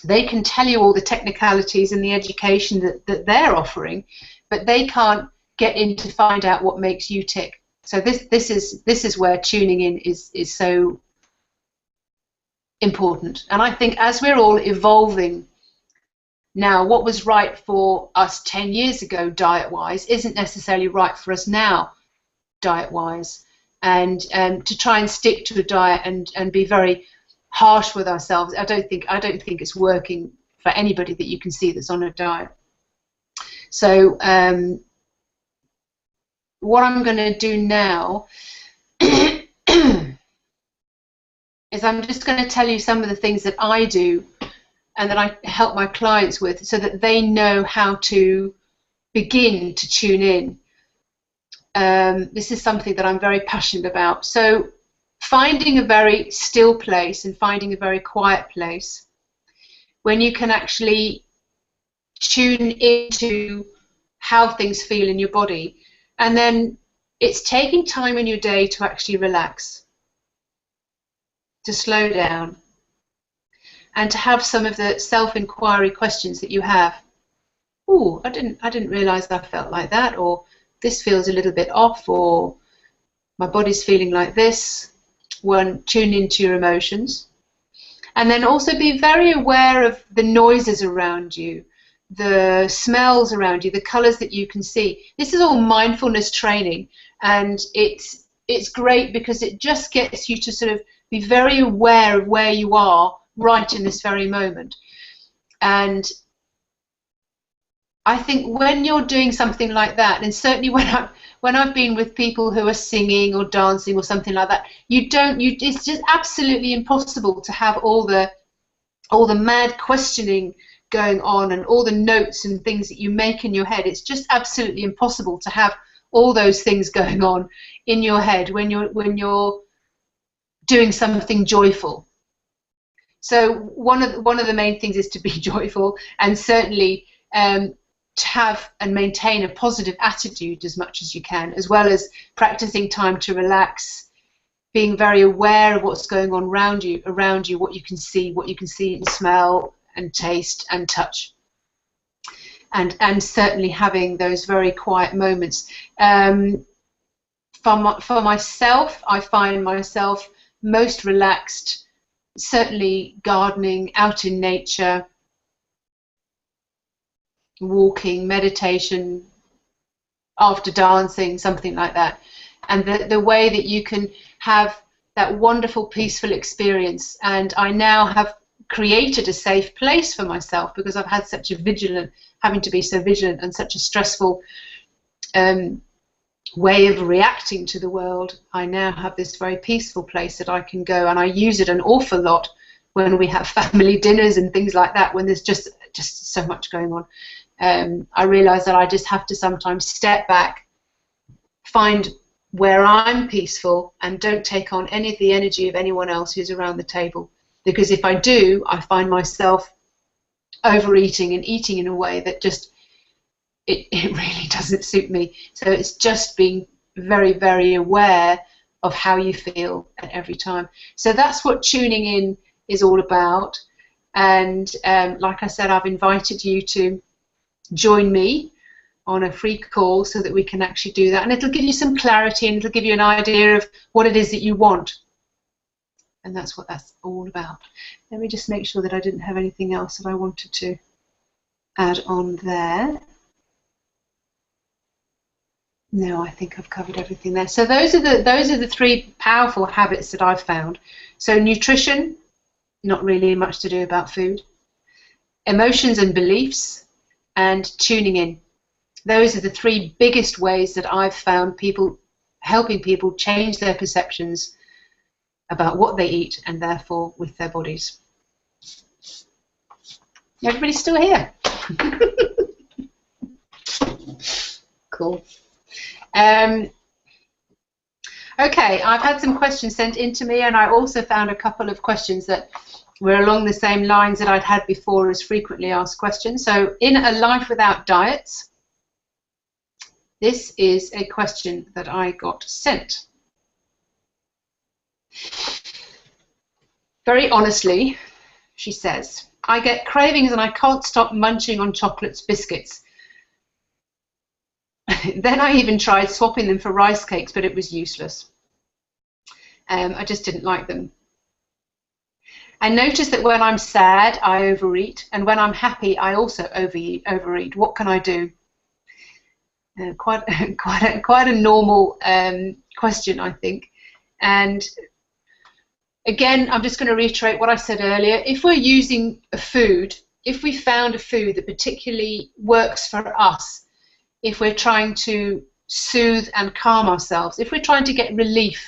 A: They can tell you all the technicalities and the education that they're offering, but they can't get in to find out what makes you tick. So this is where tuning in is so important. And I think as we're all evolving now, what was right for us 10 years ago diet-wise isn't necessarily right for us now diet-wise. And to try and stick to a diet and be very harsh with ourselves, I don't think it's working for anybody that you can see that's on a diet. So what I'm going to do now is I'm just going to tell you some of the things that I do and that I help my clients with so that they know how to begin to tune in. This is something that I'm very passionate about. So finding a very still place and finding a very quiet place when you can actually tune into how things feel in your body. And then it's taking time in your day to actually relax, to slow down, and to have some of the self-inquiry questions that you have. Oh, I didn't realize I felt like that, or this feels a little bit off, or my body's feeling like this. One, tune into your emotions. And then also be very aware of the noises around you, the smells around you, the colors that you can see. This is all mindfulness training, and it's great because it just gets you to sort of be very aware of where you are right in this very moment. And I think when you're doing something like that, and certainly when I've been with people who are singing or dancing or something like that, it's just absolutely impossible to have all the mad questioning going on and all the notes and things that you make in your head. It's just absolutely impossible to have all those things going on in your head when you're doing something joyful. So one of the main things is to be joyful, and certainly to have and maintain a positive attitude as much as you can, as well as practicing time to relax, being very aware of what's going on around you, what you can see and smell and taste and touch, and certainly having those very quiet moments. For myself, I find myself most relaxed, certainly gardening, out in nature, walking, meditation, after dancing, something like that. And the way that you can have that wonderful, peaceful experience. And I now have created a safe place for myself because I've had such a having to be so vigilant and such a stressful way of reacting to the world. I now have this very peaceful place that I can go, and I use it an awful lot when we have family dinners and things like that, when there's just so much going on. I realize that I just have to sometimes step back, find where I'm peaceful, and don't take on any of the energy of anyone else who's around the table. Because if I do, I find myself overeating and eating in a way that just it really doesn't suit me. So it's just being very, very aware of how you feel at every time. So that's what tuning in is all about. And like I said, I've invited you to join me on a free call so that we can actually do that. And it'll give you some clarity, and it'll give you an idea of what it is that you want. And that's what that's all about. Let me just make sure that I didn't have anything else that I wanted to add on there. No, I think I've covered everything there. So those are the three powerful habits that I've found. So nutrition, not really much to do about food. Emotions and beliefs, and tuning in. Those are the three biggest ways that I've found helping people change their perceptions about what they eat and therefore with their bodies. Everybody's still here. Cool. Okay, I've had some questions sent in to me, and I also found a couple of questions that were along the same lines that I'd had before as frequently asked questions. So, in a life without diets, This is a question that I got sent. Very honestly, she says, I get cravings and I can't stop munching on chocolates, biscuits. Then I even tried swapping them for rice cakes, but it was useless. I just didn't like them. I notice that when I'm sad, I overeat, and when I'm happy, I also overeat. What can I do? Quite a normal question, I think. And again, I'm just going to reiterate what I said earlier. If we're using a food, if we found a food that particularly works for us, if we're trying to soothe and calm ourselves, if we're trying to get relief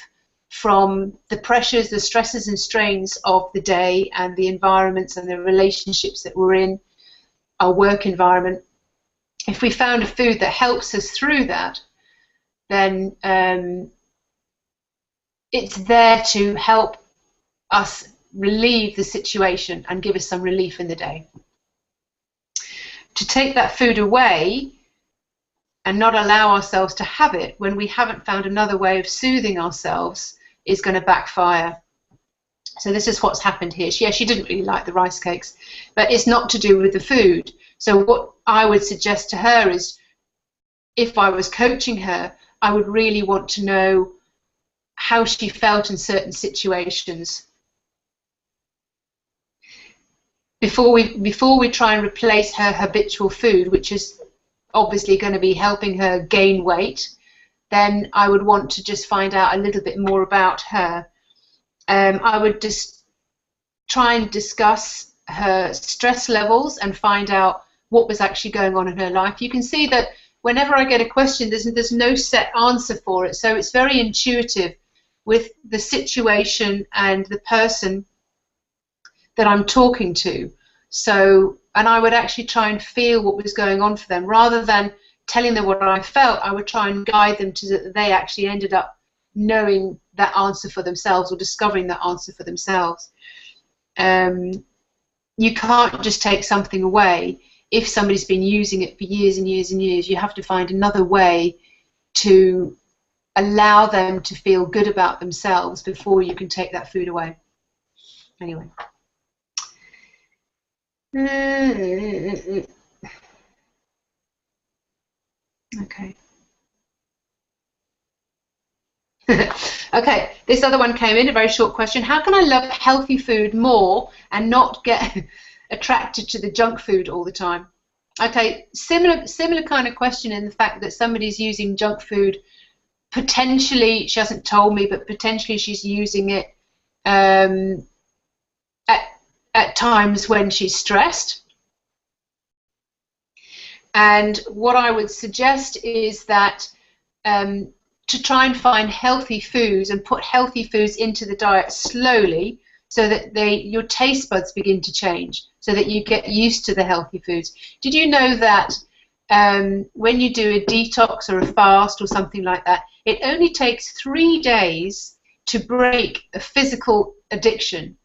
A: from the pressures, the stresses and strains of the day and the environments and the relationships that we're in, our work environment, if we found a food that helps us through that, then it's there to help us relieve the situation and give us some relief in the day. To take that food away and not allow ourselves to have it when we haven't found another way of soothing ourselves is going to backfire. So this is what's happened here. She didn't really like the rice cakes, but it's not to do with the food. So what I would suggest to her is, if I was coaching her, I would really want to know how she felt in certain situations. Before we try and replace her habitual food, which is obviously going to be helping her gain weight, then I would want to just find out a little bit more about her. I would just try and discuss her stress levels and find out what was actually going on in her life. You can see that whenever I get a question, there's no set answer for it, so it's very intuitive with the situation and the person that I'm talking to. So, and I would actually try and feel what was going on for them. Rather than telling them what I felt, I would try and guide them to that they actually ended up knowing that answer for themselves or discovering that answer for themselves. You can't just take something away if somebody's been using it for years and years and years. You have to find another way to allow them to feel good about themselves before you can take that food away. Anyway. Okay. Okay, this other one came in, a very short question. How can I love healthy food more and not get attracted to the junk food all the time? Okay, similar kind of question in the fact that somebody's using junk food. Potentially, she hasn't told me, but potentially she's using it at times when she's stressed. And what I would suggest is that to try and find healthy foods and put healthy foods into the diet slowly, so that your taste buds begin to change, so that you get used to the healthy foods. Did you know that when you do a detox or a fast or something like that, it only takes 3 days to break a physical addiction?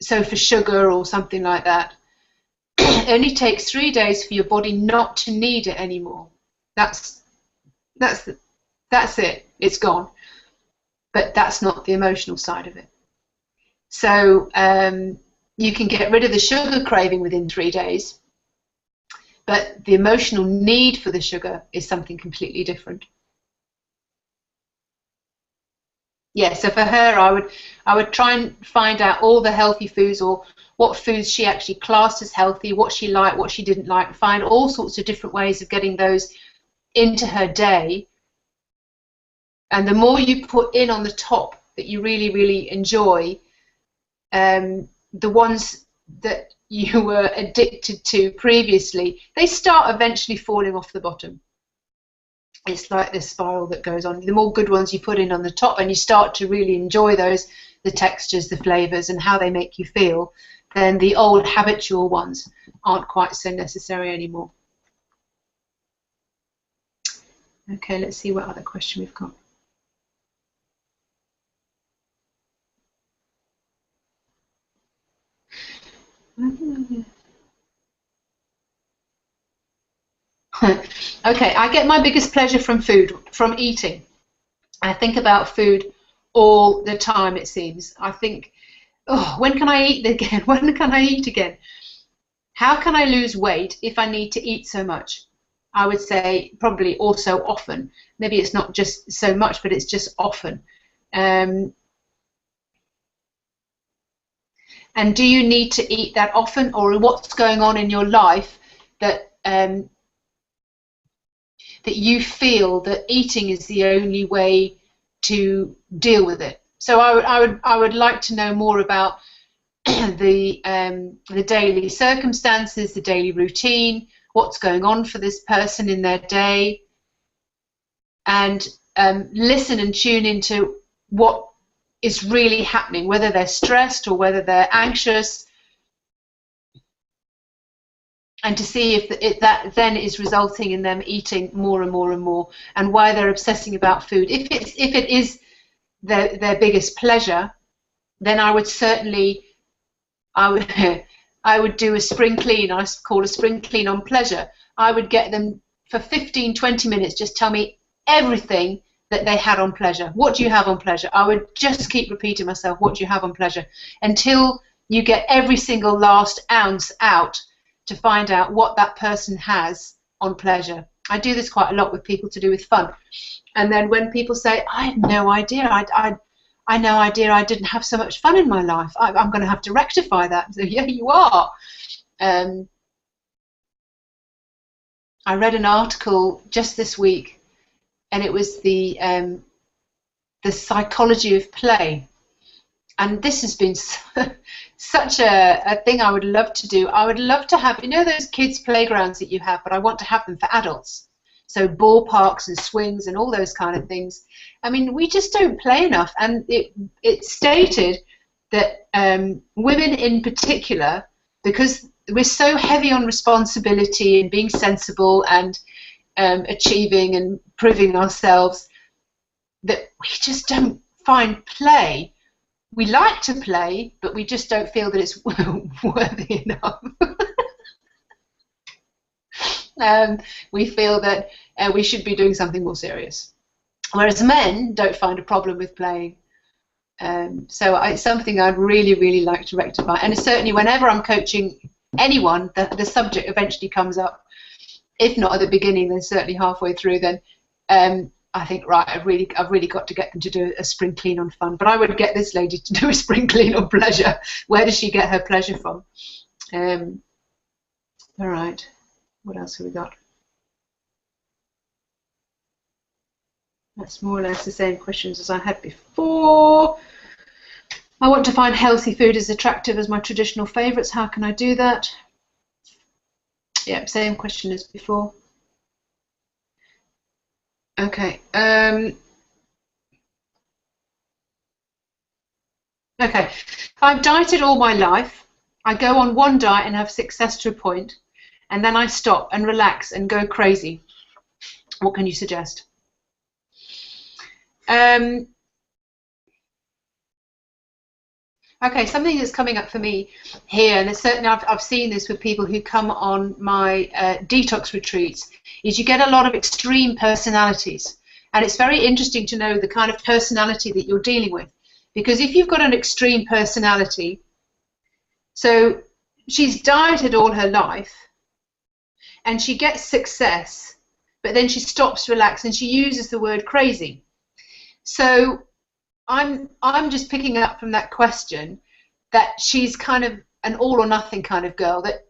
A: So for sugar or something like that, it only takes 3 days for your body not to need it anymore. That's it. It's gone. But that's not the emotional side of it. So you can get rid of the sugar craving within 3 days, but the emotional need for the sugar is something completely different. Yeah, so for her, I would try and find out all the healthy foods, or what foods she actually classed as healthy, what she liked, what she didn't like, find all sorts of different ways of getting those into her day. And the more you put in on the top that you really, really enjoy, the ones that you were addicted to previously, they start eventually falling off the bottom. It's like this spiral that goes on. The more good ones you put in on the top, and you start to really enjoy those, the textures, the flavors, and how they make you feel, then the old habitual ones aren't quite so necessary anymore. Okay, let's see what other question we've got. Okay, I get my biggest pleasure from food, from eating. I think about food all the time, it seems. I think, oh, when can I eat again? When can I eat again? How can I lose weight if I need to eat so much? I would say probably also often. Maybe it's not just so much, but it's just often. And do you need to eat that often, or what's going on in your life that that you feel that eating is the only way to deal with it? So I would like to know more about the daily circumstances, the daily routine, what's going on for this person in their day, and listen and tune into what is really happening, whether they're stressed or whether they're anxious, and to see if that then is resulting in them eating more and more and more, and why they're obsessing about food. If it is their biggest pleasure, then I would certainly I would do a spring clean. I call a spring clean on pleasure. I would get them for 15-20 minutes, just tell me everything that they had on pleasure. What do you have on pleasure? I would just keep repeating myself, what do you have on pleasure, until you get every single last ounce out to find out what that person has on pleasure. I do this quite a lot with people to do with fun. And then when people say, I had no idea, I no idea I didn't have so much fun in my life, I'm going to have to rectify that. So yeah, you are. I read an article just this week, and it was the psychology of play. And this has been such a thing I would love to do. I would love to have, you know, those kids' playgrounds that you have, but I want to have them for adults. So ballparks and swings and all those kind of things. I mean, we just don't play enough. And it stated that women in particular, because we're so heavy on responsibility and being sensible and achieving and proving ourselves, that we just don't find play. We like to play, but we just don't feel that it's worthy enough. We feel that we should be doing something more serious. Whereas men don't find a problem with playing. So it's something I'd really, really like to rectify. And certainly whenever I'm coaching anyone, the subject eventually comes up. If not at the beginning, then certainly halfway through, then I think, right, I've really got to get them to do a spring clean on fun. But I would get this lady to do a spring clean on pleasure. Where does she get her pleasure from? All right. What else have we got? That's more or less the same questions as I had before. I want to find healthy food as attractive as my traditional favourites. How can I do that? Yeah, same question as before. Okay. Okay. I've dieted all my life. I go on one diet and have success to a point, and then I stop and relax and go crazy. What can you suggest? Okay, something that's coming up for me here, and certainly I've seen this with people who come on my detox retreats, is you get a lot of extreme personalities. And it's very interesting to know the kind of personality that you're dealing with. Because if you've got an extreme personality, so she's dieted all her life, and she gets success, but then she stops, relax, and she uses the word crazy. So I'm just picking up from that question that she's kind of an all or nothing kind of girl, that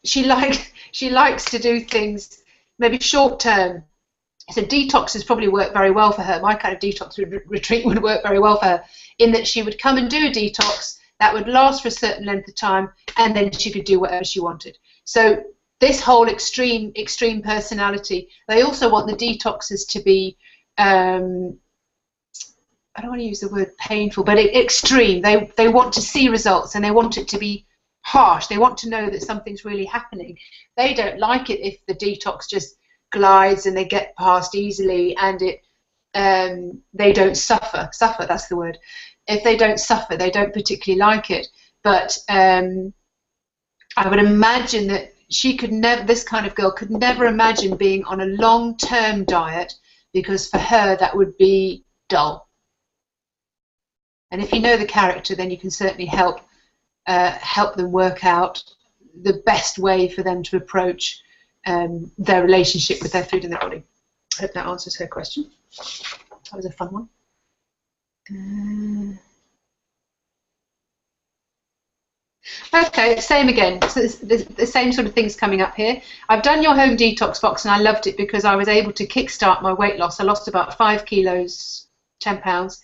A: she likes to do things maybe short term. So detoxes probably work very well for her. My kind of detox retreat would work very well for her, in that she would come and do a detox that would last for a certain length of time, and then she could do whatever she wanted. So this whole extreme personality, they also want the detoxes to be I don't want to use the word painful, but extreme. They want to see results, and they want it to be harsh. They want to know that something's really happening. They don't like it if the detox just glides and they get past easily, and they don't suffer. Suffer, that's the word. If they don't suffer, they don't particularly like it. But I would imagine that she could never, this kind of girl could never imagine being on a long-term diet, because for her that would be dull. And if you know the character, then you can certainly help them work out the best way for them to approach their relationship with their food and their body. I hope that answers her question. That was a fun one. Okay, same again. So the same sort of things coming up here. I've done your home detox box, and I loved it because I was able to kickstart my weight loss. I lost about 5 kilos, 10 pounds.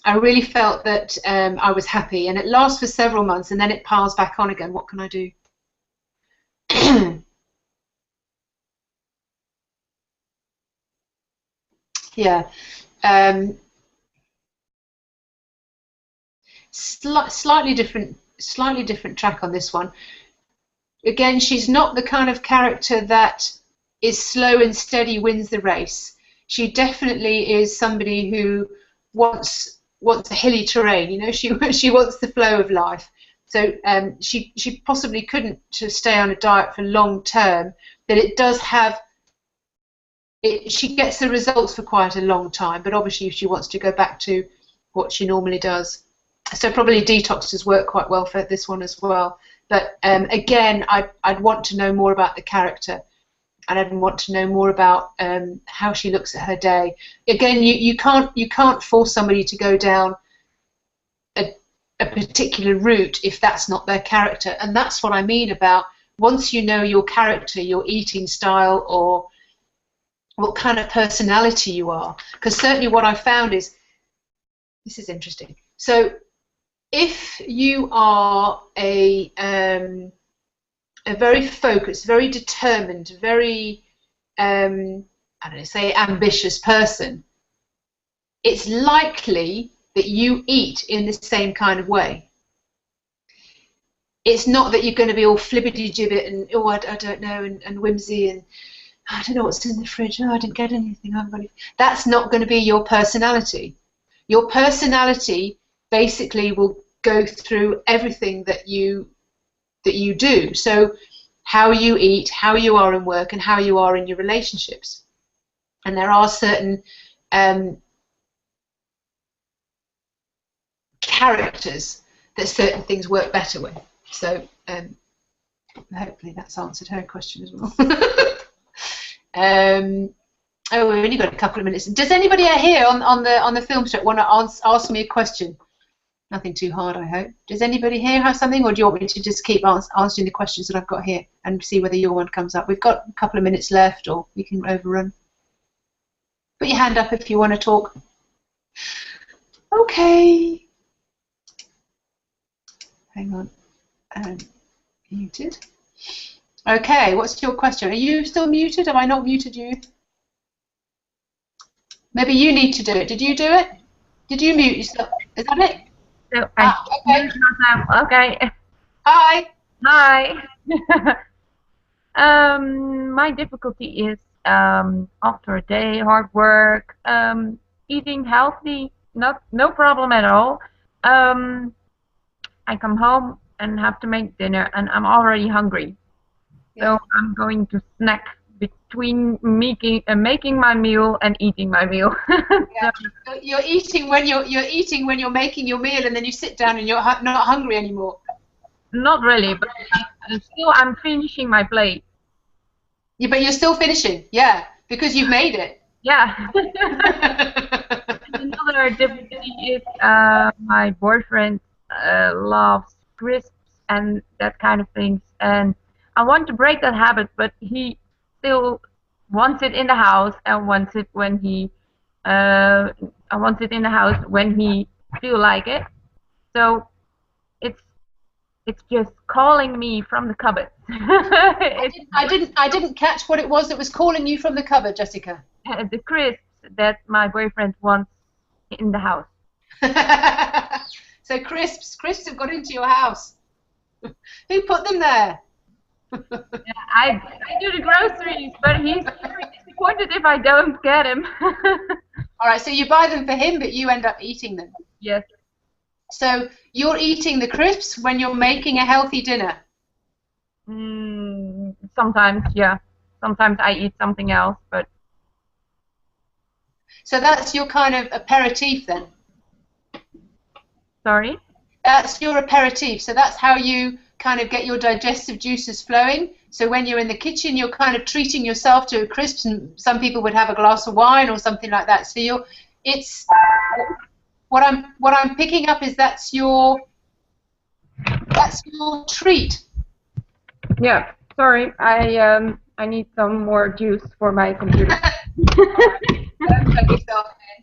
A: I really felt that I was happy, and it lasts for several months, and then it piles back on again. What can I do? Yeah. Slightly different track on this one. Again, she's not the kind of character that is slow and steady wins the race. She definitely is somebody who wants a hilly terrain. You know, she wants the flow of life. So she possibly couldn't stay on a diet for long term, but it does have. She gets the results for quite a long time, but obviously if she wants to go back to what she normally does. So probably detox does work quite well for this one as well. But again, I'd want to know more about the character, and I'd want to know more about how she looks at her day. Again, you can't force somebody to go down a particular route if that's not their character, and that's what I mean about once you know your character, your eating style, or what kind of personality you are. Because certainly what I found is, this is interesting. So if you are a very focused, very determined, very I don't know, say ambitious person, it's likely that you eat in the same kind of way. It's not that you're going to be all flibbity-gibbet and oh I don't know and whimsy and I don't know what's in the fridge. Oh, I didn't get anything. That's not going to be your personality. Your personality basically will go through everything that you do. So how you eat, how you are in work, and how you are in your relationships. And there are certain characters that certain things work better with. So hopefully that's answered her question as well. Oh, we've only got a couple of minutes. Does anybody here on the film strip want to ask me a question? Nothing too hard, I hope. Does anybody here have something, or do you want me to just keep answering the questions that I've got here and see whether your one comes up? We've got a couple of minutes left, or we can overrun. Put your hand up if you want to talk. Okay. Hang on. Muted. Okay, what's your question? Are you still muted? Have I not muted you? Maybe you need to do it. Did you do it? Did you mute yourself? Is that it?
B: So
A: okay.
B: Okay.
A: Hi.
B: Hi. My difficulty is after a day hard work, eating healthy, no problem at all. I come home and have to make dinner, and I'm already hungry. So I'm going to snack between making my meal and eating my meal.
A: Yeah. So you're eating when you're making your meal, and then you sit down and you're not hungry anymore.
B: Not really, but I'm finishing my plate.
A: Yeah, but you're still finishing, yeah, because you've made it.
B: Yeah. Another difficulty is my boyfriend loves crisps and that kind of things, and I want to break that habit, but he still wants it in the house and wants it when he feel like it. So it's just calling me from the cupboard.
A: I didn't catch what it was that was calling you from the cupboard, Jessica.
B: The crisps that my boyfriend wants in the house.
A: So crisps have got into your house. Who put them there?
B: Yeah, I do the groceries, but he's very disappointed if I don't get him.
A: All right, so you buy them for him, but you end up eating them.
B: Yes.
A: So you're eating the crisps when you're making a healthy dinner.
B: Sometimes, yeah. Sometimes I eat something else, but
A: So that's your kind of aperitif then?
B: sorry?
A: That's your aperitif. So that's how you kind of get your digestive juices flowing. So when you're in the kitchen, you're kind of treating yourself to a crisp, and some people would have a glass of wine or something like that. So it's what I'm picking up is that's your treat.
B: Yeah, sorry. I need some more juice for my computer.
A: Don't cut yourself in.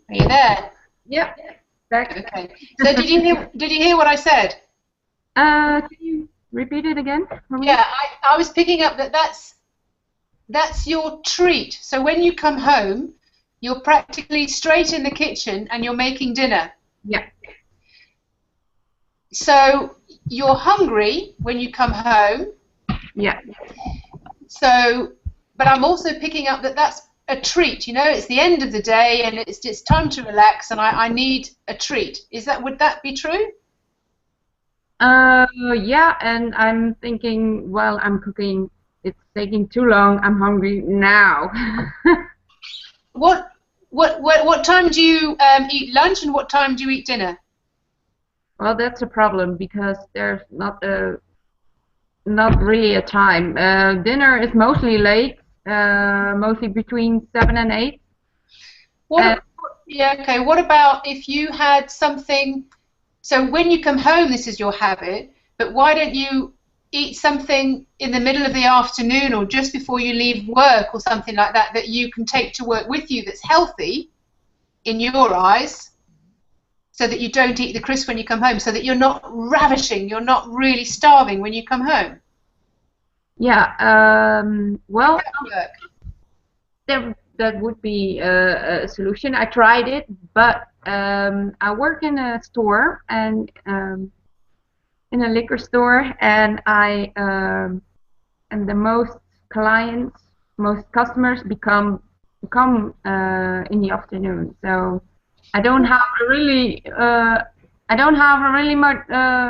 A: Are you there?
B: Yep. Back.
A: Okay. So did you hear what I said?
B: Can you repeat it again for me?
A: Yeah, I was picking up that that's your treat. So when you come home, you're practically straight in the kitchen and you're making dinner.
B: Yeah.
A: So you're hungry when you come home.
B: Yeah.
A: So, but I'm also picking up that that's a treat. You know, it's the end of the day and it's time to relax, and I need a treat. Would that be true?
B: Yeah, and I'm thinking, well, I'm cooking. It's taking too long. I'm hungry now.
A: What time do you eat lunch, and what time do you eat dinner?
B: Well, that's a problem because there's not really a time. Dinner is mostly late, mostly between 7 and 8.
A: Yeah, okay. What about if you had something? So when you come home, this is your habit, but why don't you eat something in the middle of the afternoon or just before you leave work or something like that that you can take to work with you that's healthy in your eyes, so that you don't eat the crisp when you come home, so that you're not ravishing, you're not really starving when you come home?
B: Yeah, well,
A: Work.
B: that would be a solution. I tried it, but I work in a store and in a liquor store, and and the most customers come in the afternoon. So I don't have a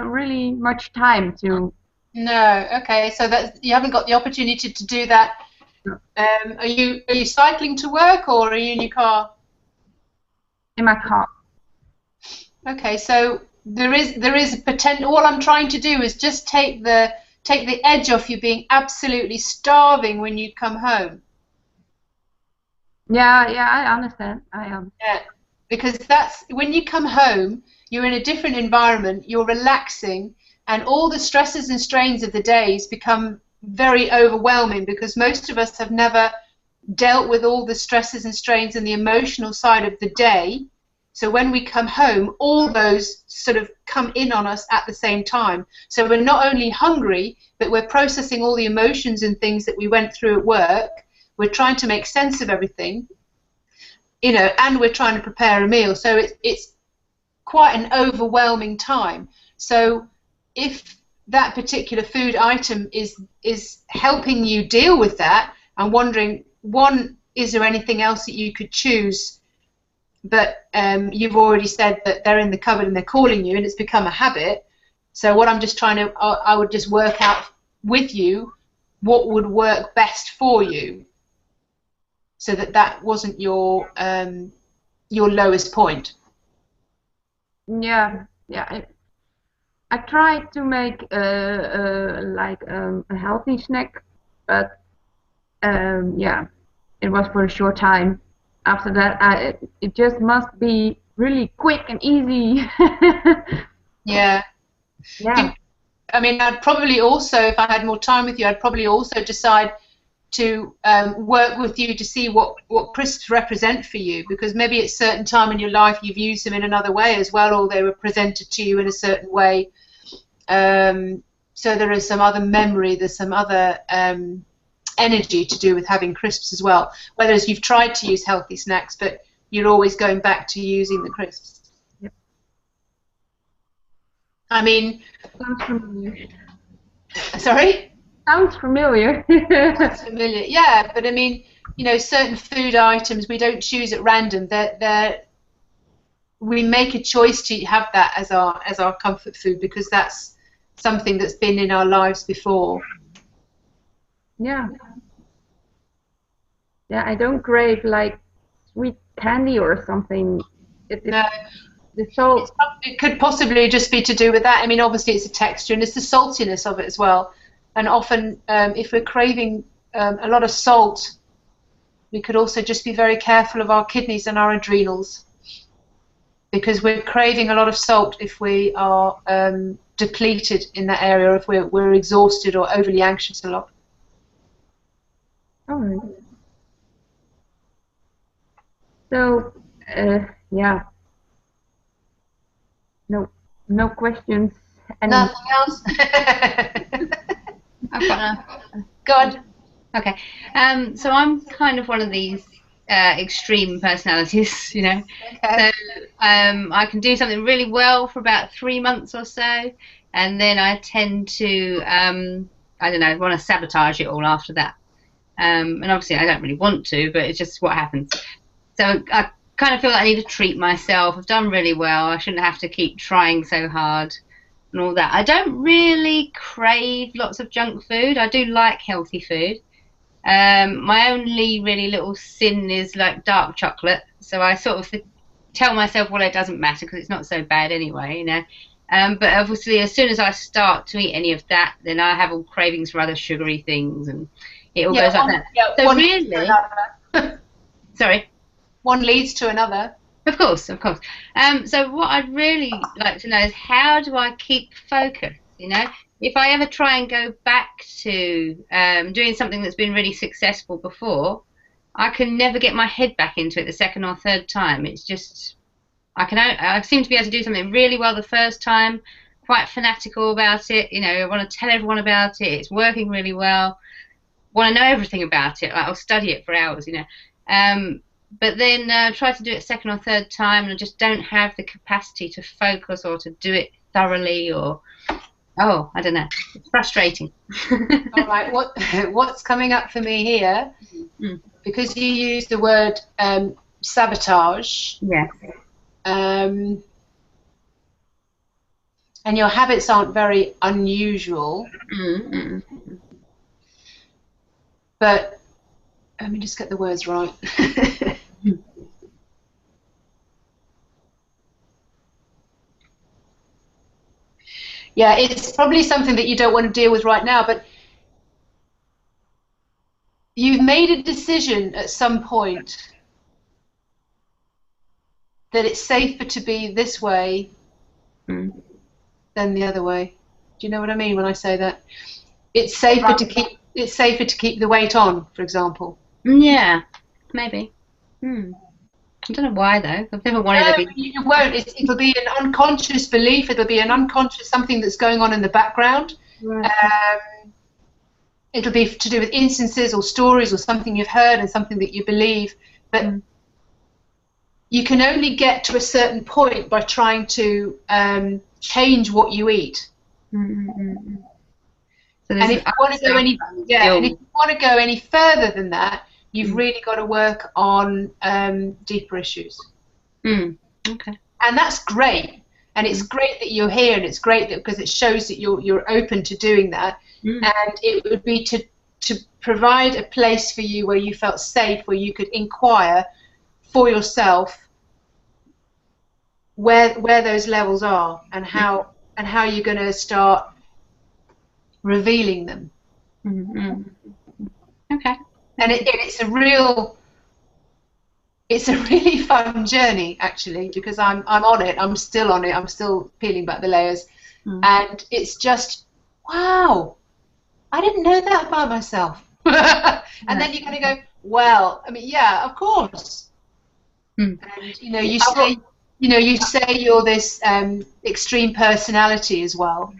B: really much time to.
A: No, okay. So that you haven't got the opportunity to do that. Are you cycling to work, or are you in your car?
B: In my car.
A: Okay, so there is a potential. All I'm trying to do is just take the edge off you being absolutely starving when you come home.
B: Yeah, I understand.
A: Yeah, because that's when you come home, you're in a different environment, you're relaxing, and all the stresses and strains of the days become very overwhelming because most of us have never dealt with all the stresses and strains and the emotional side of the day. So when we come home, all those sort of come in on us at the same time. So we're not only hungry, but we're processing all the emotions and things that we went through at work. We're trying to make sense of everything, you know, and we're trying to prepare a meal. So it's quite an overwhelming time. So if that particular food item is helping you deal with that, I'm wondering, one, is there anything else that you could choose? But you've already said that they're in the cupboard and they're calling you, and it's become a habit. So what I'm just trying to, I would just work out with you what would work best for you, so that wasn't your lowest point.
B: Yeah. I tried to make a healthy snack, but yeah, it was for a short time. After that, it just must be really quick and easy.
A: Yeah.
B: Yeah.
A: I mean, I'd probably also, if I had more time with you, I'd probably also decide to work with you to see what crisps represent for you, because maybe at a certain time in your life you've used them in another way as well, or they were presented to you in a certain way. So there is some other memory, there's some other energy to do with having crisps as well. Whereas you've tried to use healthy snacks, but you're always going back to using the crisps.
B: Yep.
A: I mean,
B: Sounds familiar.
A: sorry?
B: Sounds familiar.
A: Sounds familiar. Yeah, but I mean, you know, certain food items we don't choose at random. We make a choice to have that as our comfort food because that's something that's been in our lives before.
B: Yeah. Yeah, I don't crave like sweet candy or something.
A: No.
B: The salt.
A: It could possibly just be to do with that. I mean, obviously it's the texture and it's the saltiness of it as well. And often, if we're craving a lot of salt, we could also just be very careful of our kidneys and our adrenals, because we're craving a lot of salt if we are depleted in that area, or if we're exhausted or overly anxious a lot.
B: All right. So, yeah. No questions.
A: Nothing else?
C: I've got
A: God.
C: Okay. So I'm kind of one of these extreme personalities, you know.
A: Okay.
C: So I can do something really well for about 3 months or so, and then I tend to, I don't know, want to sabotage it all after that. And obviously I don't really want to, but it's just what happens. So I kind of feel like I need to treat myself. I've done really well. I shouldn't have to keep trying so hard and all that. I don't really crave lots of junk food. I do like healthy food. My only really little sin is like dark chocolate. So I sort of tell myself, well, it doesn't matter because it's not so bad anyway, you know. But obviously, as soon as I start to eat any of that, then I have all cravings for other sugary things, and it all goes like that.
A: Yeah,
C: so really, sorry.
A: One leads to another.
C: Of course, of course. So what I'd really like to know is how do I keep focus? You know, if I ever try and go back to doing something that's been really successful before, I can never get my head back into it the second or third time. It's just I seem to be able to do something really well the first time, quite fanatical about it. You know, I want to tell everyone about it. It's working really well. Want to know everything about it. Like, I'll study it for hours. You know. But then try to do it second or third time, and I just don't have the capacity to focus or to do it thoroughly, or I don't know. It's frustrating.
A: All right, what's coming up for me here? Because you use the word sabotage.
C: Yeah.
A: And your habits aren't very unusual. But let me just get the words right. Yeah, it's probably something that you don't want to deal with right now, but you've made a decision at some point that it's safer to be this way than the other way. Do you know what I mean when I say that? It's safer to keep the weight on, for example.
C: Yeah, maybe. I don't know why though. I've never wanted to be.
A: You won't. It'll be an unconscious belief. It'll be an unconscious something that's going on in the background.
C: Right.
A: It'll be to do with instances or stories or something you've heard and something that you believe. But you can only get to a certain point by trying to change what you eat.
C: So
A: and if you want to go any further than that, you've really got to work on deeper issues.
C: Okay.
A: And that's great. And it's great that you're here, and it's great that because it shows that you're open to doing that. And it would be to provide a place for you where you felt safe, where you could inquire for yourself where those levels are and how you're going to start revealing them.
C: Okay.
A: And it's a really fun journey, actually, because I'm on it. I'm still on it. I'm still peeling back the layers, and it's just wow. I didn't know that about myself. And then you're going to go, well, I mean, yeah, of course. And you say you're this extreme personality as well.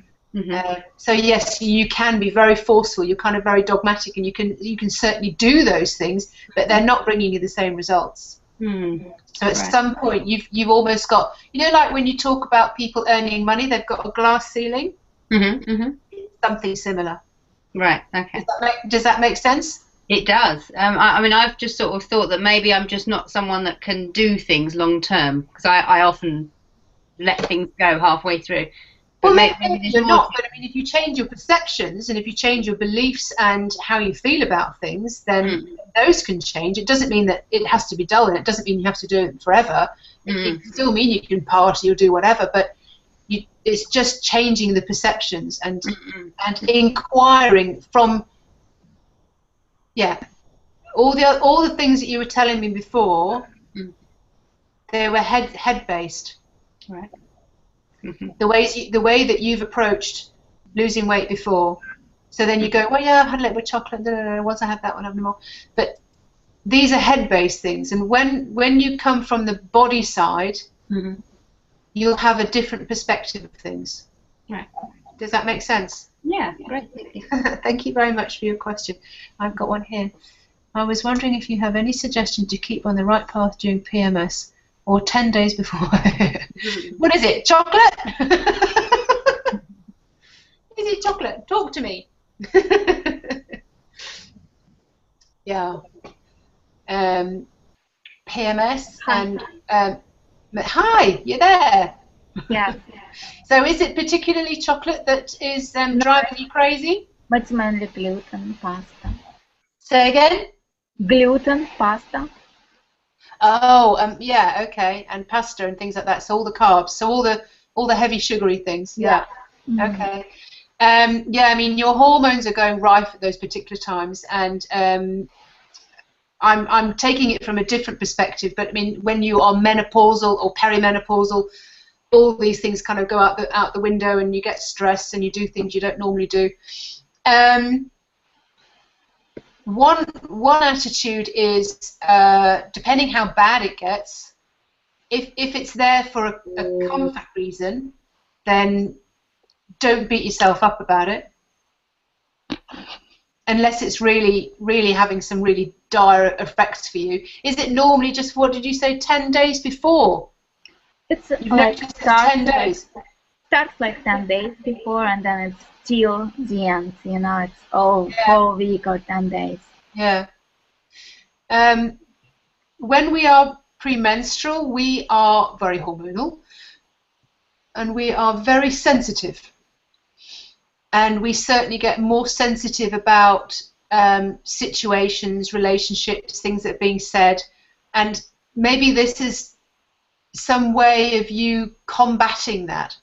A: So yes, you can be very forceful. You're kind of very dogmatic, and you can certainly do those things, but they're not bringing you the same results. So at some point, you've almost got, like when you talk about people earning money, they've got a glass ceiling. Something similar.
C: Right. Okay.
A: Does that make sense?
C: It does. I mean, I've just sort of thought that maybe I'm just not someone that can do things long term, because I often let things go halfway through.
A: Well, maybe you're not, but I mean, if you change your perceptions and if you change your beliefs and how you feel about things, then those can change. It doesn't mean that it has to be dull, and it doesn't mean you have to do it forever. It can still mean you can party or do whatever, but it's just changing the perceptions and inquiring from, all the things that you were telling me before, they were head based.
C: Right.
A: The way that you've approached losing weight before, so then you go, well, yeah, I've had a little bit of chocolate. Once I have that one, I have no more. But these are head-based things, and when you come from the body side, you'll have a different perspective of things.
C: Right.
A: Does that make sense?
C: Yeah. Great. Thank you.
A: Thank you very much for your question. I've got one here. I was wondering if you have any suggestion to keep on the right path during PMS. Or 10 days before. What is it? Chocolate? Is it chocolate? Talk to me. Yeah. PMS and hi, you're there.
D: Yeah.
A: So is it particularly chocolate that is driving you crazy?
D: But it's mainly gluten pasta.
A: Say again?
D: Gluten pasta.
A: Oh, yeah, okay, and pasta and things like that. So all the carbs, so all the heavy sugary things. Yeah. Okay. Yeah, I mean, your hormones are going rife at those particular times, and I'm taking it from a different perspective. But I mean, when you are menopausal or perimenopausal, all these things kind of go out the window, and you get stressed, and you do things you don't normally do. One attitude is, depending how bad it gets, if it's there for a comfort reason, then don't beat yourself up about it, unless it's really, really having some really dire effects for you. Is it normally just, what did you say, 10 days before?
D: It's
A: You've
D: like
A: noticed it's 10 days.
D: Starts like 10 days before, and then it's till the end. It's all whole week or 10 days.
A: Yeah. When we are premenstrual, we are very hormonal, and we are very sensitive. And we certainly get more sensitive about situations, relationships, things that are being said. And maybe this is some way of you combating that.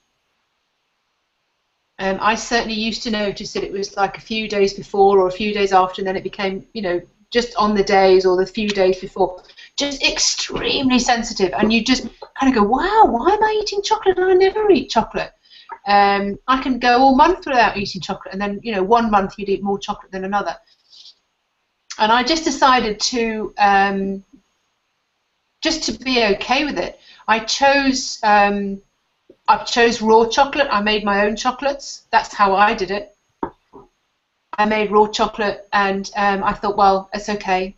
A: I certainly used to notice that it was like a few days before or a few days after, and then it became, just on the days or the few days before, just extremely sensitive. And you just kind of go, wow, why am I eating chocolate? I never eat chocolate. I can go all month without eating chocolate, and then, 1 month you'd eat more chocolate than another. And I just decided to, just to be okay with it. I chose raw chocolate. I made my own chocolates. That's how I did it. I made raw chocolate, and I thought, well, it's okay.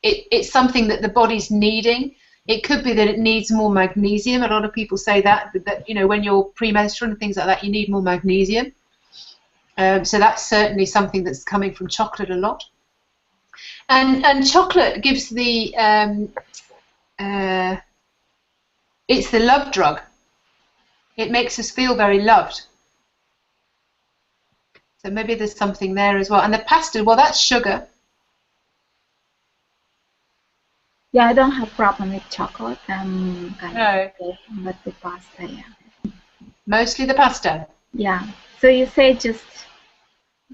A: It's something that the body's needing. It could be that it needs more magnesium. A lot of people say that when you're premenstrual and things like that, you need more magnesium. So that's certainly something that's coming from chocolate a lot. And chocolate gives the it's the love drug. It makes us feel very loved. So maybe there's something there as well. And the pasta, well, that's sugar.
D: Yeah, I don't have problem with chocolate. But the pasta, yeah.
A: Mostly the pasta.
D: Yeah. So you say just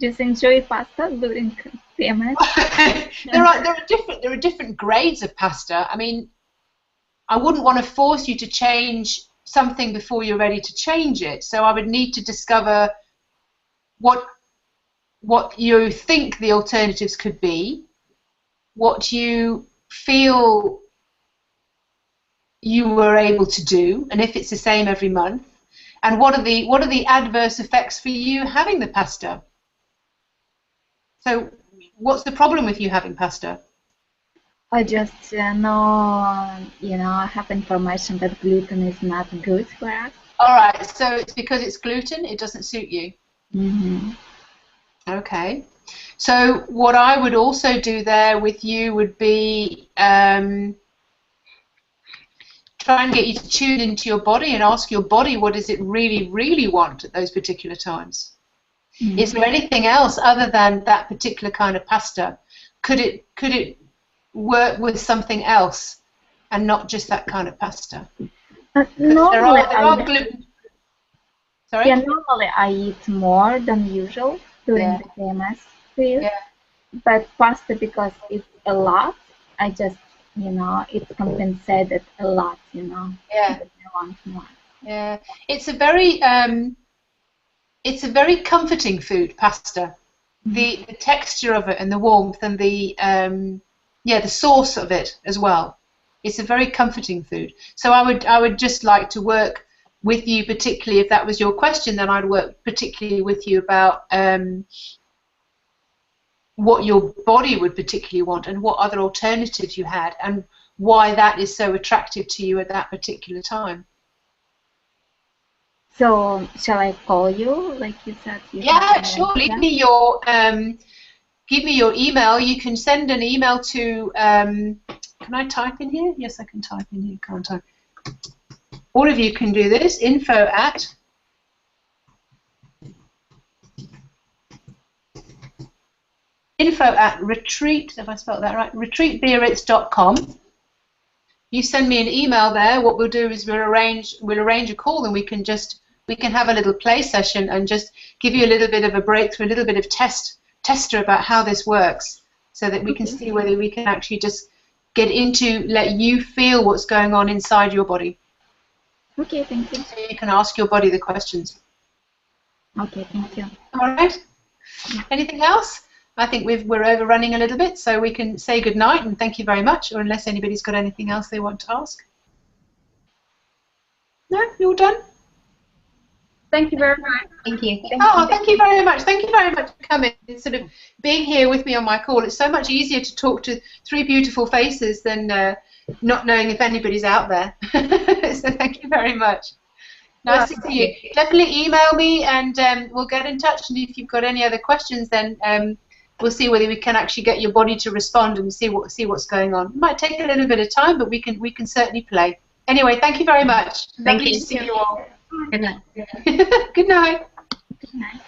D: enjoy pasta during PMS?
A: There are different grades of pasta. I mean, I wouldn't want to force you to change something before you're ready to change it. So I would need to discover what you think the alternatives could be, what you feel you were able to do, and if it's the same every month, And what are the adverse effects for you having the pasta? So what's the problem with you having pasta?
D: I just know, I have information that gluten is not good for us.
A: All right, so it's because it's gluten, it doesn't suit you.
D: Mm-hmm.
A: Okay. So what I would also do there with you would be try and get you to tune into your body and ask your body what does it really, really want at those particular times. Mm-hmm. Is there anything else other than that particular kind of pasta? Could it work with something else and not just that kind of pasta?
D: Normally,
A: there are gluten. Sorry?
D: Yeah, normally I eat more than usual during the PMS period.
A: Yeah.
D: But pasta, because it's a lot, I just, it's compensated a lot,
A: Yeah.
D: I want more.
A: Yeah. It's a very comforting food, pasta. The texture of it and the warmth and the sauce of it as well. It's a very comforting food. So I would just like to work with you, particularly if that was your question, then I'd work particularly with you about what your body would particularly want and what other alternatives you had and why that is so attractive to you at that particular time.
D: So shall I call you, like you said?
A: Yeah, sure. Leave me your give me your email. You can send an email to. Can I type in here? Yes, I can type in here. Can't I? All of you can do this. info@retreat. Have I spelled that right? retreatbiarritz.com. You send me an email there. What we'll do is we'll arrange a call, and we can have a little play session and just give you a little bit of a breakthrough, a little bit of tester about how this works, so that we can see whether we can actually just get into let you feel what's going on inside your body.
D: Okay, thank you.
A: So you can ask your body the questions.
D: Okay, thank you.
A: All right. Anything else? I think we're overrunning a little bit, so we can say good night and thank you very much, or unless anybody's got anything else they want to ask. No, you're all done?
B: Thank you very much.
C: Thank you.
A: Thank you very much. Thank you very much for coming and sort of being here with me on my call. It's so much easier to talk to three beautiful faces than not knowing if anybody's out there. So thank you very much. Nice to see you. Definitely email me and we'll get in touch. And if you've got any other questions, then we'll see whether we can actually get your body to respond and see what's going on. It might take a little bit of time, but we can certainly play. Anyway, thank you very much.
C: Thank
A: Lovely
C: you.
A: to see you all.
C: Good night.
A: Good night.
D: Good night.